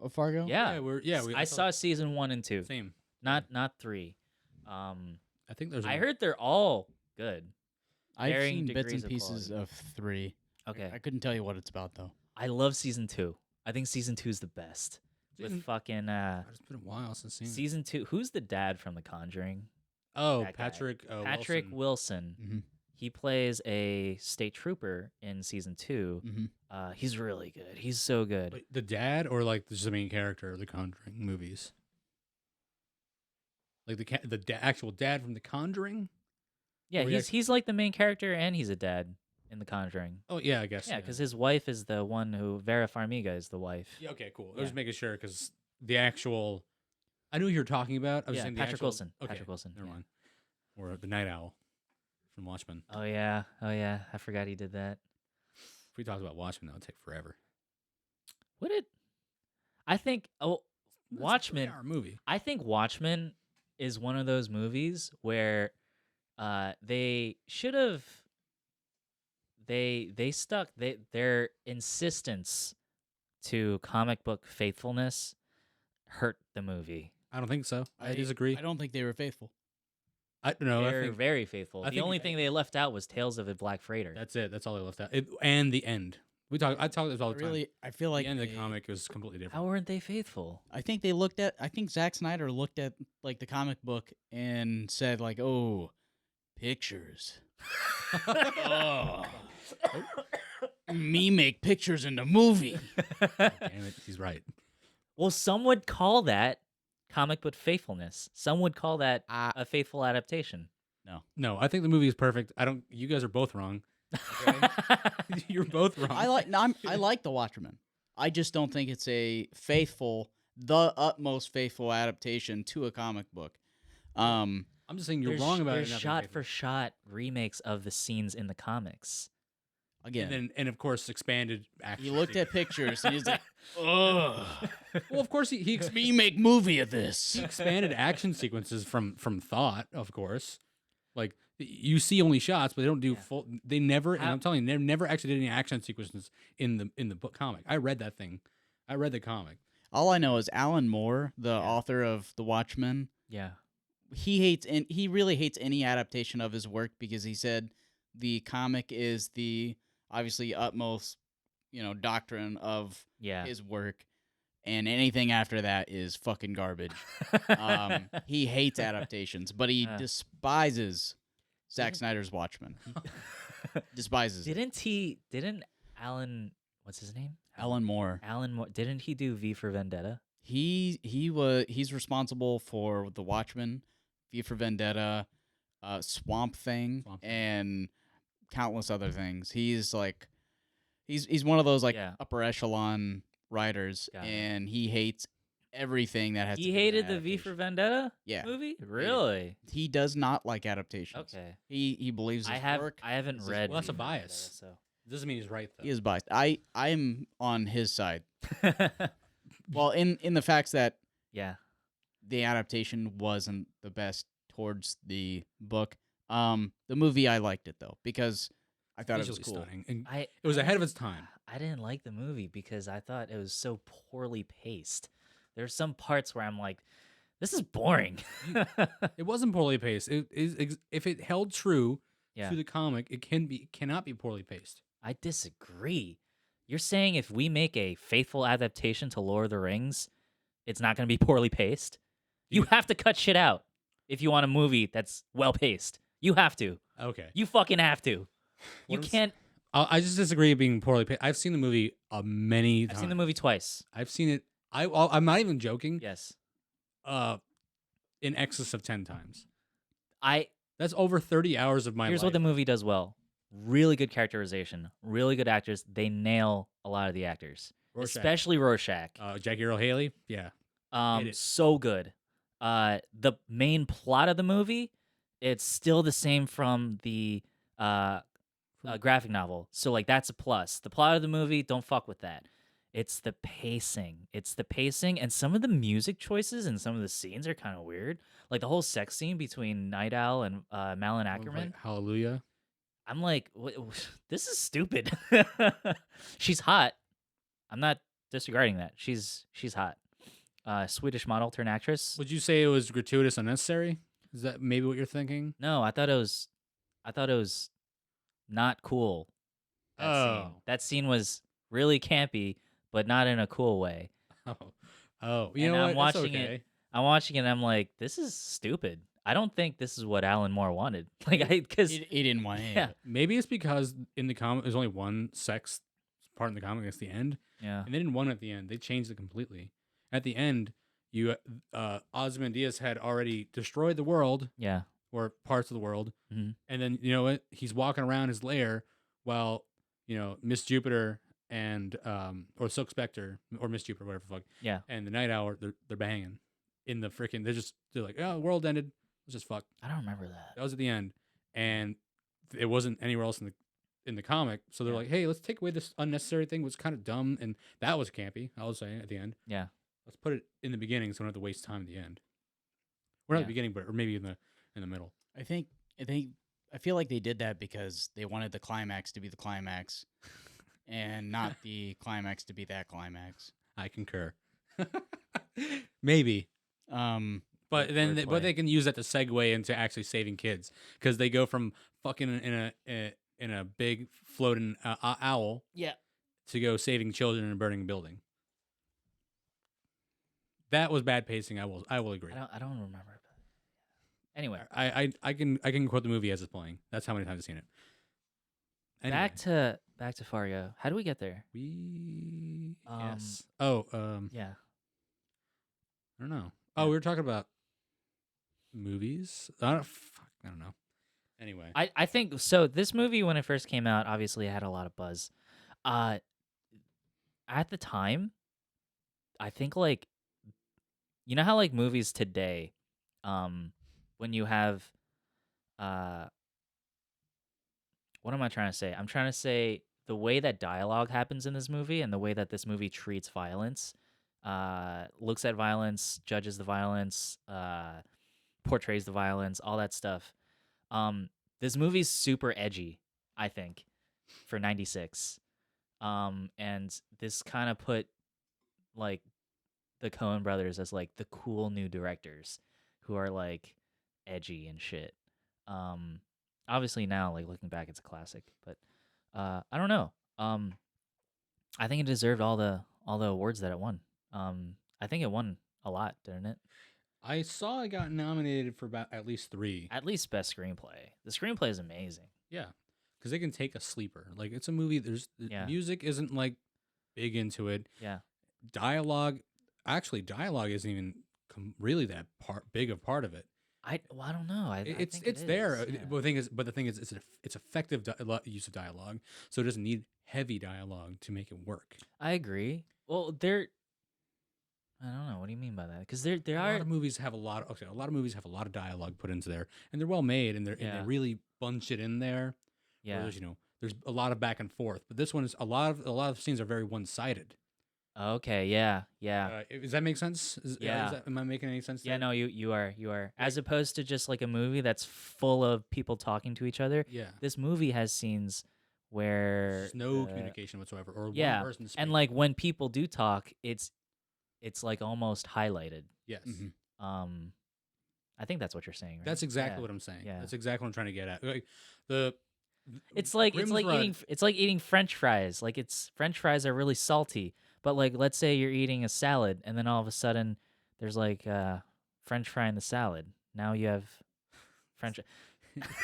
Speaker 3: of Fargo?
Speaker 2: Yeah.
Speaker 1: I
Speaker 2: I saw season 1 and 2.
Speaker 1: same.
Speaker 2: Not 3.
Speaker 1: I think there's.
Speaker 2: I heard they're all good.
Speaker 3: I've
Speaker 2: varying
Speaker 3: seen bits and
Speaker 2: degrees of
Speaker 3: pieces
Speaker 2: quality.
Speaker 3: of 3.
Speaker 2: Okay.
Speaker 3: I couldn't tell you what it's about though.
Speaker 2: I love season 2. I think season 2 is the best.
Speaker 1: Season-
Speaker 2: With fucking
Speaker 1: It's been a while since seen.
Speaker 2: season 2. Who's the dad from The Conjuring?
Speaker 1: Oh,
Speaker 2: that guy.
Speaker 1: Patrick.
Speaker 2: Wilson.
Speaker 3: Mhm.
Speaker 2: He plays a state trooper in season 2.
Speaker 3: Mhm.
Speaker 2: He's really good. He's so good.
Speaker 1: Wait, the dad or like just the main character of the Conjuring movies? Like the actual dad from the Conjuring?
Speaker 2: Yeah,
Speaker 1: or he
Speaker 2: he's like the main character, and he's a dad in The Conjuring.
Speaker 1: Oh yeah, I guess.
Speaker 2: Yeah, because his wife is the one who Vera Farmiga is the wife.
Speaker 1: Yeah, okay, cool. I
Speaker 2: Yeah.
Speaker 1: was just making sure because the actual, I knew who you were talking about. I was
Speaker 2: Yeah,
Speaker 1: saying the
Speaker 2: Patrick
Speaker 1: actual,
Speaker 2: Wilson.
Speaker 1: Okay,
Speaker 2: Patrick Wilson,
Speaker 1: Never
Speaker 2: yeah.
Speaker 1: mind. Or the Night Owl from Watchmen.
Speaker 2: Oh yeah. I forgot he did that.
Speaker 1: If we talked about Watchmen, that would take forever.
Speaker 2: Would it? I think. Oh,
Speaker 1: That's
Speaker 2: Watchmen.
Speaker 1: a 3-hour movie.
Speaker 2: I think Watchmen is one of those movies where they should have they stuck their insistence to comic book faithfulness hurt the movie.
Speaker 1: I don't think so. I disagree.
Speaker 3: I don't think they were faithful.
Speaker 1: I don't know. I
Speaker 2: They're
Speaker 1: think
Speaker 2: very faithful.
Speaker 1: I
Speaker 2: The
Speaker 1: think-
Speaker 2: only thing they left out was Tales of a Black Freighter.
Speaker 1: that's it. That's all they left out. And the end. I talk about this all the time.
Speaker 3: Really, I feel like
Speaker 1: the end of the
Speaker 3: they-
Speaker 1: comic was completely different.
Speaker 2: How weren't they faithful?
Speaker 3: I think they looked at. I think Zack Snyder looked at like the comic book and said like, "Oh, pictures. Oh, me make pictures in the movie."
Speaker 1: Damn it, he's right.
Speaker 2: Well, some would call that comic book faithfulness. Some would call that a faithful adaptation.
Speaker 1: No, I think the movie is perfect. I don't. You guys are both wrong. Okay? You're both wrong.
Speaker 3: I like The Watchmen. I just don't think it's a faithful, the utmost faithful adaptation to a comic book.
Speaker 1: I'm just saying you're wrong about
Speaker 2: there's
Speaker 1: it. not being
Speaker 2: shot
Speaker 1: faithful.
Speaker 2: for shot remakes of the scenes in the comics.
Speaker 3: Again,
Speaker 1: And of course expanded action.
Speaker 3: he looked at pictures and he's like, "Ugh,
Speaker 1: Well, of course he
Speaker 3: me make movie of this."
Speaker 1: he expanded action sequences from thought, of course. Like you see only shots, but they don't do
Speaker 2: Yeah.
Speaker 1: full. They never. And I'm telling you, they never actually did any action sequences in the book comic. I read that thing. I read the comic.
Speaker 3: All I know is Alan Moore, the author of The Watchmen,
Speaker 2: Yeah.
Speaker 3: he really hates any adaptation of his work because he said the comic is the obviously utmost, doctrine of
Speaker 2: Yeah.
Speaker 3: his work, and anything after that is fucking garbage. He hates adaptations, but he despises Zack Snyder's Watchmen. Despises it.
Speaker 2: Didn't Alan, what's his name?
Speaker 3: Alan Moore.
Speaker 2: Alan Moore, didn't he do V for Vendetta?
Speaker 3: He's responsible for The Watchmen, V for Vendetta, Swamp Thing,
Speaker 1: Swamp Thing.
Speaker 3: and countless other things. He's like He's one of those like
Speaker 2: Yeah.
Speaker 3: upper echelon writers,
Speaker 2: Got it.
Speaker 3: and he hates everything that has to
Speaker 2: He
Speaker 3: do with
Speaker 2: hated the V for
Speaker 3: adaptation.
Speaker 2: Vendetta
Speaker 3: Yeah,
Speaker 2: movie? Really?
Speaker 3: he does not like adaptations.
Speaker 2: Okay.
Speaker 3: He believes his work.
Speaker 2: I haven't
Speaker 3: is his
Speaker 2: read
Speaker 1: Well, that's a
Speaker 2: V for Vendetta,
Speaker 1: bias.
Speaker 2: so.
Speaker 1: Doesn't mean he's right though.
Speaker 3: He is biased. I'm on his side. Well, in the facts that
Speaker 2: Yeah.
Speaker 3: the adaptation wasn't the best towards the book. The movie I liked it though because I thought it was
Speaker 1: Visually
Speaker 3: cool.
Speaker 1: stunning. And
Speaker 2: I
Speaker 1: it was
Speaker 2: I
Speaker 1: ahead of
Speaker 2: didn't-
Speaker 1: its time.
Speaker 2: I didn't like the movie because I thought it was so poorly paced. There's some parts where I'm like, this is boring.
Speaker 1: It wasn't poorly paced. It is if it held true
Speaker 2: Yeah.
Speaker 1: to the comic, it cannot be poorly paced.
Speaker 2: I disagree. You're saying if we make a faithful adaptation to Lord of the Rings, it's not going to be poorly paced? You have to cut shit out if you want a movie that's well paced. You have to.
Speaker 1: Okay.
Speaker 2: You fucking have to. You
Speaker 1: What is-
Speaker 2: can't.
Speaker 1: I just disagree with being poorly paced. I've seen the movie many times.
Speaker 2: I've seen the movie twice.
Speaker 1: I've seen it. I'm not even joking.
Speaker 2: Yes.
Speaker 1: In excess of 10 times.
Speaker 2: I
Speaker 1: That's over 30 hours of my
Speaker 2: Here's
Speaker 1: life.
Speaker 2: what the movie does well. Really good characterization. Really good actors. They nail a lot of the actors.
Speaker 1: Rorschach.
Speaker 2: Especially Rorschach.
Speaker 1: Jackie Earle Haley. Yeah. hate it.
Speaker 2: So good. The main plot of the movie, it's still the same from the graphic novel. So like that's a plus. The plot of the movie, don't fuck with that. It's the pacing. It's the pacing, and some of the music choices and some of the scenes are kind of weird. Like the whole sex scene between Night Owl and Malin Ackerman.
Speaker 1: Hallelujah.
Speaker 2: I'm like, this is stupid. She's hot. I'm not disregarding that. She's hot. Swedish model turned actress.
Speaker 1: Would you say it was gratuitous, unnecessary? Is that maybe what you're thinking?
Speaker 2: No, I thought it was not cool. That scene was really campy, but not in a cool way.
Speaker 1: Oh. You
Speaker 2: And
Speaker 1: know
Speaker 2: I'm
Speaker 1: what? It's
Speaker 2: watching it.
Speaker 1: okay.
Speaker 2: I'm watching it and I'm like, this is stupid. I don't think this is what Alan Moore wanted. Like, because
Speaker 3: He didn't want any
Speaker 2: yeah,
Speaker 3: of it.
Speaker 1: Maybe it's because in the comic there's only one sex part in the comic. It's the end,
Speaker 2: yeah,
Speaker 1: and they didn't want it at the end. They changed it completely. At the end, Ozymandias had already destroyed the world
Speaker 2: yeah,
Speaker 1: or parts of the world,
Speaker 2: Mhm.
Speaker 1: and then you know what? He's walking around his lair while Miss Jupiter and or Silk Spectre or Miss Jupiter, whatever the fuck,
Speaker 2: yeah.
Speaker 1: and the Night Owl, they're banging in the freaking. They're like, oh, the world ended. Let's just fuck.
Speaker 2: I don't remember that.
Speaker 1: That was at the end, and it wasn't anywhere else in the comic. So they're
Speaker 2: Yeah.
Speaker 1: like, hey, let's take away this unnecessary thing. It was kind of dumb, and that was campy. I was saying at the end.
Speaker 2: Yeah,
Speaker 1: Let's put it in the beginning, so we don't have to waste time at the end. We're not at
Speaker 2: Yeah.
Speaker 1: the beginning, but or maybe in the middle.
Speaker 3: I feel like they did that because they wanted the climax to be the climax, and not the climax to be that climax.
Speaker 1: I concur. Maybe, but then
Speaker 3: wordplay.
Speaker 1: they can use that to segue into actually saving kids because they go from fucking in a big floating owl
Speaker 2: yeah.
Speaker 1: to go saving children in a burning building. That was bad pacing. I will agree.
Speaker 2: I don't remember. Anyway,
Speaker 1: I can quote the movie as it's playing. That's how many times I've seen it. Anyway,
Speaker 2: back to Fargo. How do we get there?
Speaker 1: yes.
Speaker 2: Yeah.
Speaker 1: I don't know.
Speaker 2: Yeah.
Speaker 1: Oh, we were talking about movies. I don't know. Anyway,
Speaker 2: I think so. This movie, when it first came out, obviously had a lot of buzz. At the time, I think like, you know how like movies today, when you have, what am I trying to say? I'm trying to say the way that dialogue happens in this movie and the way that this movie treats violence, looks at violence, judges the violence, portrays the violence, all that stuff. This movie's super edgy, I think, for 96. And this kind of put like the Coen brothers as like the cool new directors who are like edgy and shit. Obviously now, like looking back, it's a classic, but I don't know. I think it deserved all the awards that it won. I think it won a lot, didn't it?
Speaker 1: I saw it got nominated for about at least 3.
Speaker 2: At least best screenplay. The screenplay is amazing.
Speaker 1: Yeah, because they can take a sleeper. Like it's a movie. There's
Speaker 2: Yeah.
Speaker 1: music isn't like big into it.
Speaker 2: Yeah.
Speaker 1: Dialogue isn't even really that big of part of it.
Speaker 2: I don't know. I
Speaker 1: It's
Speaker 2: think it
Speaker 1: there.
Speaker 2: is, yeah.
Speaker 1: But the thing is, it's effective use of dialogue, so it doesn't need heavy dialogue to make it work.
Speaker 2: I agree. Well, I don't know. What do you mean by that? Because there
Speaker 1: A
Speaker 2: are
Speaker 1: lot of movies have a lot of dialogue put into there, and they're well made, and they
Speaker 2: Yeah.
Speaker 1: really bunch it in there. Where
Speaker 2: yeah.
Speaker 1: there's a lot of back and forth, but this one is a lot of scenes are very one sided.
Speaker 2: Okay. Yeah. Yeah.
Speaker 1: Does that make sense?
Speaker 2: Yeah.
Speaker 1: Am I making any sense?
Speaker 2: Yeah.
Speaker 1: there?
Speaker 2: No. You are. As opposed to just like a movie that's full of people talking to each other.
Speaker 1: Yeah.
Speaker 2: This movie has scenes where
Speaker 1: There's no communication whatsoever, or
Speaker 2: Yeah,
Speaker 1: one person speaking.
Speaker 2: and like when people do talk, it's like almost highlighted.
Speaker 1: yes.
Speaker 2: I think that's what you're saying, right?
Speaker 1: That's exactly
Speaker 2: Yeah.
Speaker 1: what I'm saying.
Speaker 2: Yeah.
Speaker 1: That's exactly what I'm trying to get at. Like,
Speaker 2: It's like
Speaker 1: Grimm's Run-
Speaker 2: eating French fries. Like French fries are really salty, but like let's say you're eating a salad, and then all of a sudden there's like French fry in the salad. Now you have French.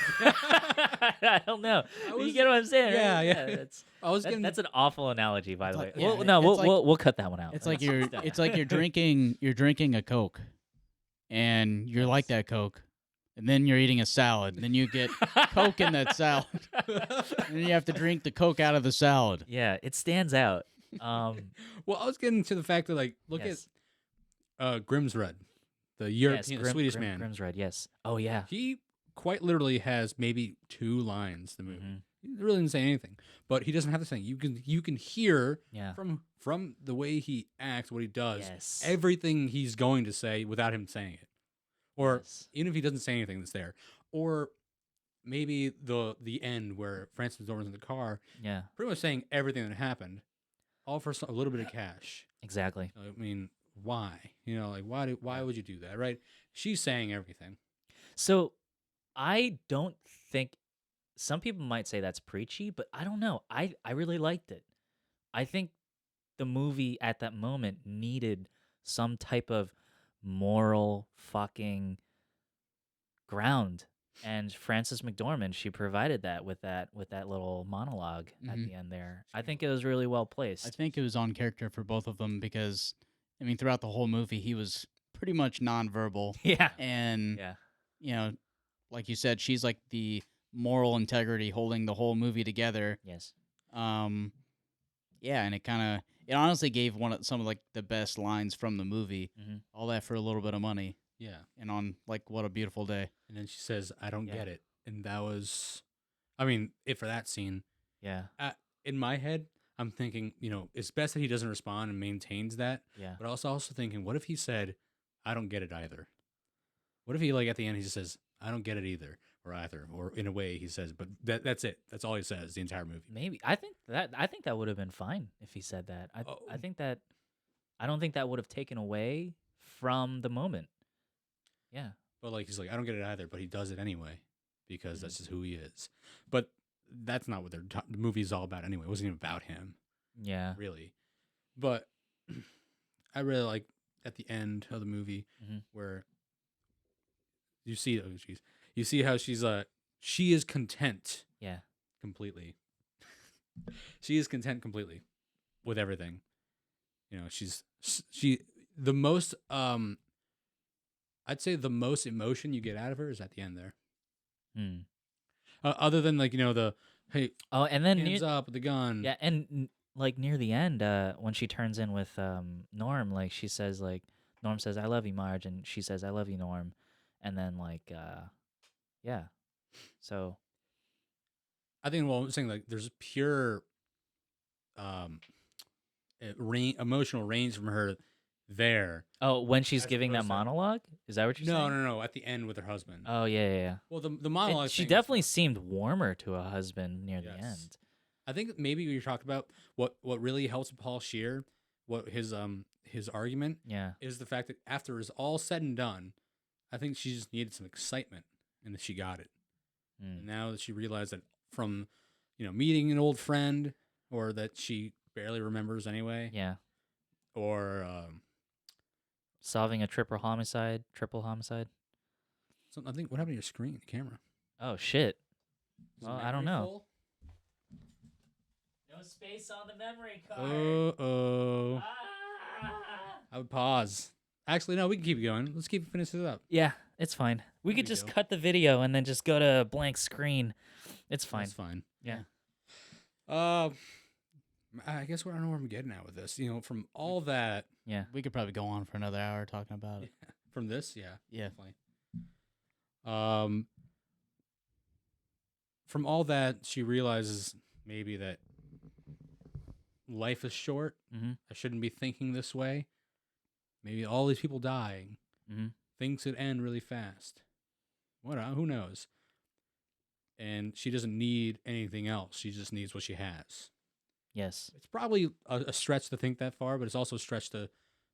Speaker 2: I don't know. You get what I'm saying?
Speaker 1: Yeah,
Speaker 2: right?
Speaker 1: yeah.
Speaker 2: That's an awful analogy, by the way.
Speaker 3: like- yeah,
Speaker 2: We'll cut that one out.
Speaker 3: It's like
Speaker 2: Let's-
Speaker 3: it's like you're drinking a Coke, and you're like that Coke, and then you're eating a salad, and then you get Coke in that salad, and then you have to drink the Coke out of the salad.
Speaker 2: Yeah, it stands out.
Speaker 1: Well, I was getting to the fact that look
Speaker 2: Yes.
Speaker 1: at Grimm's Red, the
Speaker 2: Yes,
Speaker 1: European Swedish man.
Speaker 2: Grimm's Red. Yes. Oh yeah.
Speaker 1: He quite literally has maybe 2 lines. The movie.
Speaker 2: Mhm.
Speaker 1: He really didn't say anything, but he doesn't have to say. You can hear
Speaker 2: Yeah.
Speaker 1: from the way he acts, what he does,
Speaker 2: Yes.
Speaker 1: everything he's going to say without him saying it, or
Speaker 2: Yes.
Speaker 1: even if he doesn't say anything that's there, or maybe the end where Frances McDormand's in the car,
Speaker 2: Yeah.
Speaker 1: pretty much saying everything that happened, all for a little bit of cash.
Speaker 2: Exactly.
Speaker 1: I mean, why? Why would you do that, right? She's saying everything.
Speaker 2: So, I don't think some people might say that's preachy, but I don't know. I really liked it. I think the movie at that moment needed some type of moral fucking ground, and Frances McDormand, she provided that with that little monologue at
Speaker 3: Mhm.
Speaker 2: the end there. I think it was really well placed.
Speaker 3: I think it was on character for both of them because, I mean, throughout the whole movie, he was pretty much nonverbal,
Speaker 2: Yeah.
Speaker 3: and
Speaker 2: Yeah.
Speaker 3: you know, like you said, she's like the moral integrity holding the whole movie together.
Speaker 2: Yes.
Speaker 3: Yeah, and it honestly gave some of like the best lines from the movie.
Speaker 2: Mhm.
Speaker 3: All that for a little bit of money,
Speaker 1: Yeah.
Speaker 3: and on like what a beautiful day.
Speaker 1: And then she says, "I don't
Speaker 2: Yeah.
Speaker 1: get it," and that was, I mean, it for that scene.
Speaker 2: Yeah.
Speaker 1: In my head, I'm thinking, it's best that he doesn't respond and maintains that.
Speaker 2: Yeah.
Speaker 1: But I was also thinking, what if he said, "I don't get it either"? What if he at the end he just says, "I don't get it either," or in a way he says, but that's it. That's all he says the entire movie.
Speaker 2: Maybe I think that would have been fine if he said that. I
Speaker 1: Oh.
Speaker 2: think that I don't think that would have taken away from the moment. Yeah.
Speaker 1: But he's like, "I don't get it either," but he does it anyway because that's
Speaker 2: Mm-hmm.
Speaker 1: just who he is. But that's not what the movie is all about anyway. It wasn't even about him.
Speaker 2: Yeah.
Speaker 1: Really. But I really like at the end of the movie
Speaker 2: Mhm.
Speaker 1: where you see how she is content
Speaker 2: Yeah.
Speaker 1: completely. She is content completely with everything. The most I'd say the most emotion you get out of her is at the end there.
Speaker 2: Hmm.
Speaker 1: Other than the hey,
Speaker 2: Oh, and then
Speaker 1: hands up with the gun.
Speaker 2: yeah, and like near the end, when she turns in with Norm, like she says, like Norm says, "I love you, Marge," and she says, "I love you, Norm," and then yeah, so
Speaker 1: I think I'm saying there's pure emotional range from her there.
Speaker 2: oh, when she's
Speaker 1: As
Speaker 2: giving that
Speaker 1: opposed to-
Speaker 2: monologue, is that what you're saying?
Speaker 1: No, at the end with her husband.
Speaker 2: Oh yeah.
Speaker 1: Well, the
Speaker 2: And
Speaker 1: monologue.
Speaker 2: she
Speaker 1: thing is
Speaker 2: definitely
Speaker 1: what-
Speaker 2: seemed warmer to a husband near the
Speaker 1: Yes.
Speaker 2: end.
Speaker 1: I think maybe we talked about what really helps Paul Scheer, what his argument
Speaker 2: Yeah.
Speaker 1: is the fact that after it's all said and done, I think she just needed some excitement, and that she got it.
Speaker 2: Mm.
Speaker 1: And now that she realized that from meeting an old friend, or that she barely remembers anyway,
Speaker 2: Yeah.
Speaker 1: or
Speaker 2: Solving a triple homicide.
Speaker 1: something. I think what happened to your screen, camera?
Speaker 2: Oh shit.
Speaker 1: Is
Speaker 2: Well,
Speaker 1: the
Speaker 2: I don't
Speaker 1: memory
Speaker 2: know.
Speaker 1: full?
Speaker 2: No space on the memory card.
Speaker 1: Uh-oh.
Speaker 2: Ah!
Speaker 1: I would pause. Actually, no, we can keep it going. Let's keep finishing it up.
Speaker 2: Yeah, It's fine. We
Speaker 1: No
Speaker 2: could
Speaker 1: big
Speaker 2: just
Speaker 1: deal.
Speaker 2: cut the video and then just go to a blank screen. It's fine.
Speaker 1: That's fine.
Speaker 2: Yeah.
Speaker 1: I guess I don't know where I'm getting at with this. You know, from all that,
Speaker 2: Yeah.
Speaker 3: We could probably go on for another hour talking about it.
Speaker 1: from this, yeah,
Speaker 3: Yeah.
Speaker 1: definitely. From all that, she realizes maybe that life is short.
Speaker 2: Mm-hmm.
Speaker 1: I shouldn't be thinking this way. Maybe all these people dying,
Speaker 2: Mm-hmm.
Speaker 1: things could end really fast. Who knows? And she doesn't need anything else. She just needs what she has.
Speaker 2: Yes.
Speaker 1: It's probably a stretch to think that far, but it's also a stretch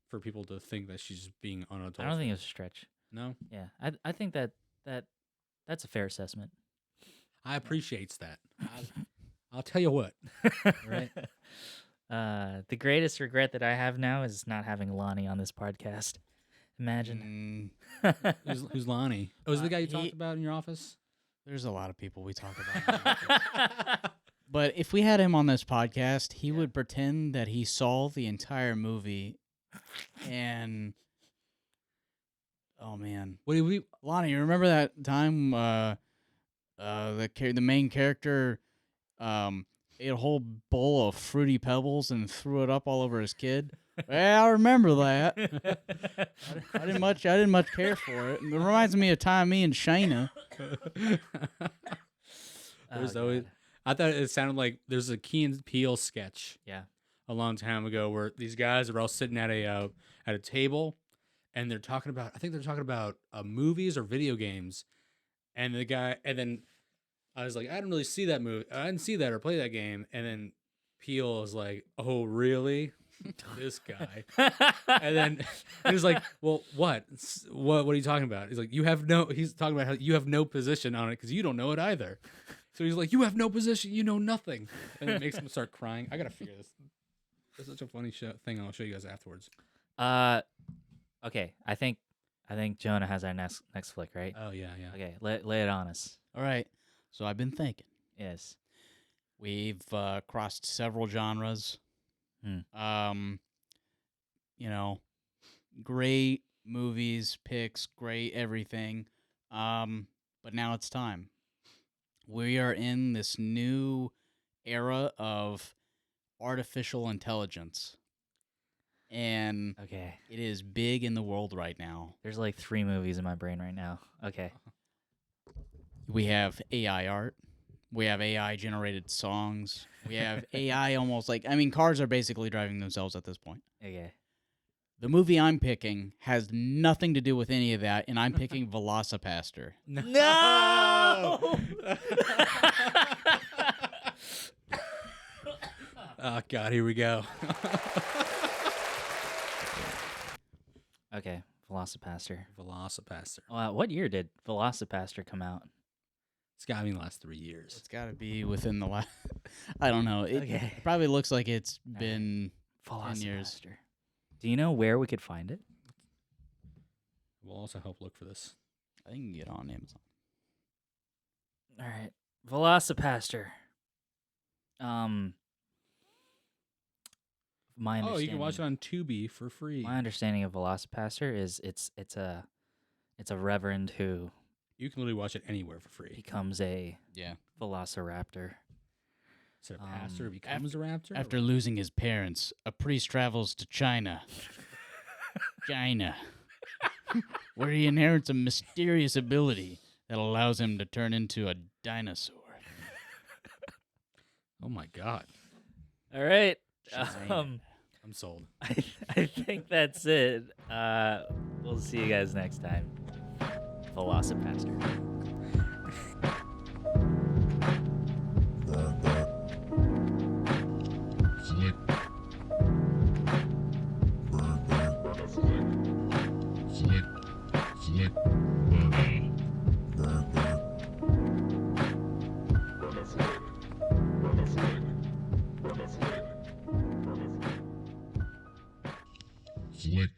Speaker 1: for people to think that she's being unadult.
Speaker 2: I don't think it's a stretch.
Speaker 1: No,
Speaker 2: Yeah. I think that's a fair assessment.
Speaker 1: I appreciates that. I'll tell you what.
Speaker 2: Right. The greatest regret that I have now is not having Lonnie on this podcast. Imagine.
Speaker 1: Who's Lonnie? Oh, is it the guy you
Speaker 3: He-
Speaker 1: talked about in your office?
Speaker 3: There's a lot of people we talk about. But if we had him on this podcast, he would pretend that he saw the entire movie and oh man.
Speaker 1: What do we?
Speaker 3: Lonnie, you remember that time the main character ate a whole bowl of fruity pebbles and threw it up all over his kid? Well, I remember that. I didn't much care for it. It reminds me of time me and Shayna.
Speaker 1: There's
Speaker 2: Oh,
Speaker 1: always.
Speaker 2: God.
Speaker 1: I thought it sounded like there's a Key and Peele sketch
Speaker 2: Yeah.
Speaker 1: a long time ago where these guys are all sitting at a table, and they're talking about. I think they're talking about movies or video games, and then I was like, I didn't really see that movie. I didn't see that or play that game, and then Peele is like, oh really? This guy. And then he was like, "Well, what? What are you talking about?" He's like, He's talking about how you have no position on it because you don't know it either. So he's like, "You have no position. You know nothing," and it makes him start crying. I gotta figure this. It's such a funny thing. I'll show you guys afterwards.
Speaker 2: Okay. I think Jonah has our next flick, right?
Speaker 1: Oh yeah.
Speaker 2: Okay. Lay it on us.
Speaker 3: All right. So I've been thinking.
Speaker 2: Yes.
Speaker 3: We've crossed several genres. You know, great movies, picks, great everything. But now it's time. We are in this new era of artificial intelligence. And
Speaker 2: Okay.
Speaker 3: it is big in the world right now.
Speaker 2: There's like 3 movies in my brain right now. Okay.
Speaker 3: We have AI art. We have AI generated songs. We have AI almost cars are basically driving themselves at this point.
Speaker 2: Okay.
Speaker 3: The movie I'm picking has nothing to do with any of that, and I'm picking Velocipaster.
Speaker 2: No!
Speaker 1: Oh God, here we go.
Speaker 2: Okay. Velocipaster.
Speaker 1: Velocipaster.
Speaker 2: What year did Velocipaster come out?
Speaker 1: It's got to be in the last 3 years.
Speaker 3: It's got to be within the last. I don't know. It
Speaker 2: Okay.
Speaker 3: probably looks like it's
Speaker 2: right.
Speaker 3: been 10
Speaker 2: Velocipaster.
Speaker 3: years.
Speaker 2: Do you know where we could find it?
Speaker 1: We'll also help look for this.
Speaker 3: I think you can get on Amazon.
Speaker 2: All right. Velocipaster. My
Speaker 1: Oh, you can watch it
Speaker 2: understanding-
Speaker 1: on Tubi for free.
Speaker 2: My understanding of Velocipaster is it's a reverend who
Speaker 1: You can literally watch it anywhere for free.
Speaker 2: becomes a
Speaker 3: Yeah.
Speaker 2: velociraptor.
Speaker 1: Is it a pastor who
Speaker 2: Um,
Speaker 1: becomes a raptor?
Speaker 3: After losing his parents, a priest travels to China, where he inherits a mysterious ability that allows him to turn into a dinosaur.
Speaker 1: Oh my God.
Speaker 2: All right.
Speaker 3: Shazam.
Speaker 1: I'm sold.
Speaker 2: I think that's it. We'll see you guys next time. Velocipaster.
Speaker 4: Flick.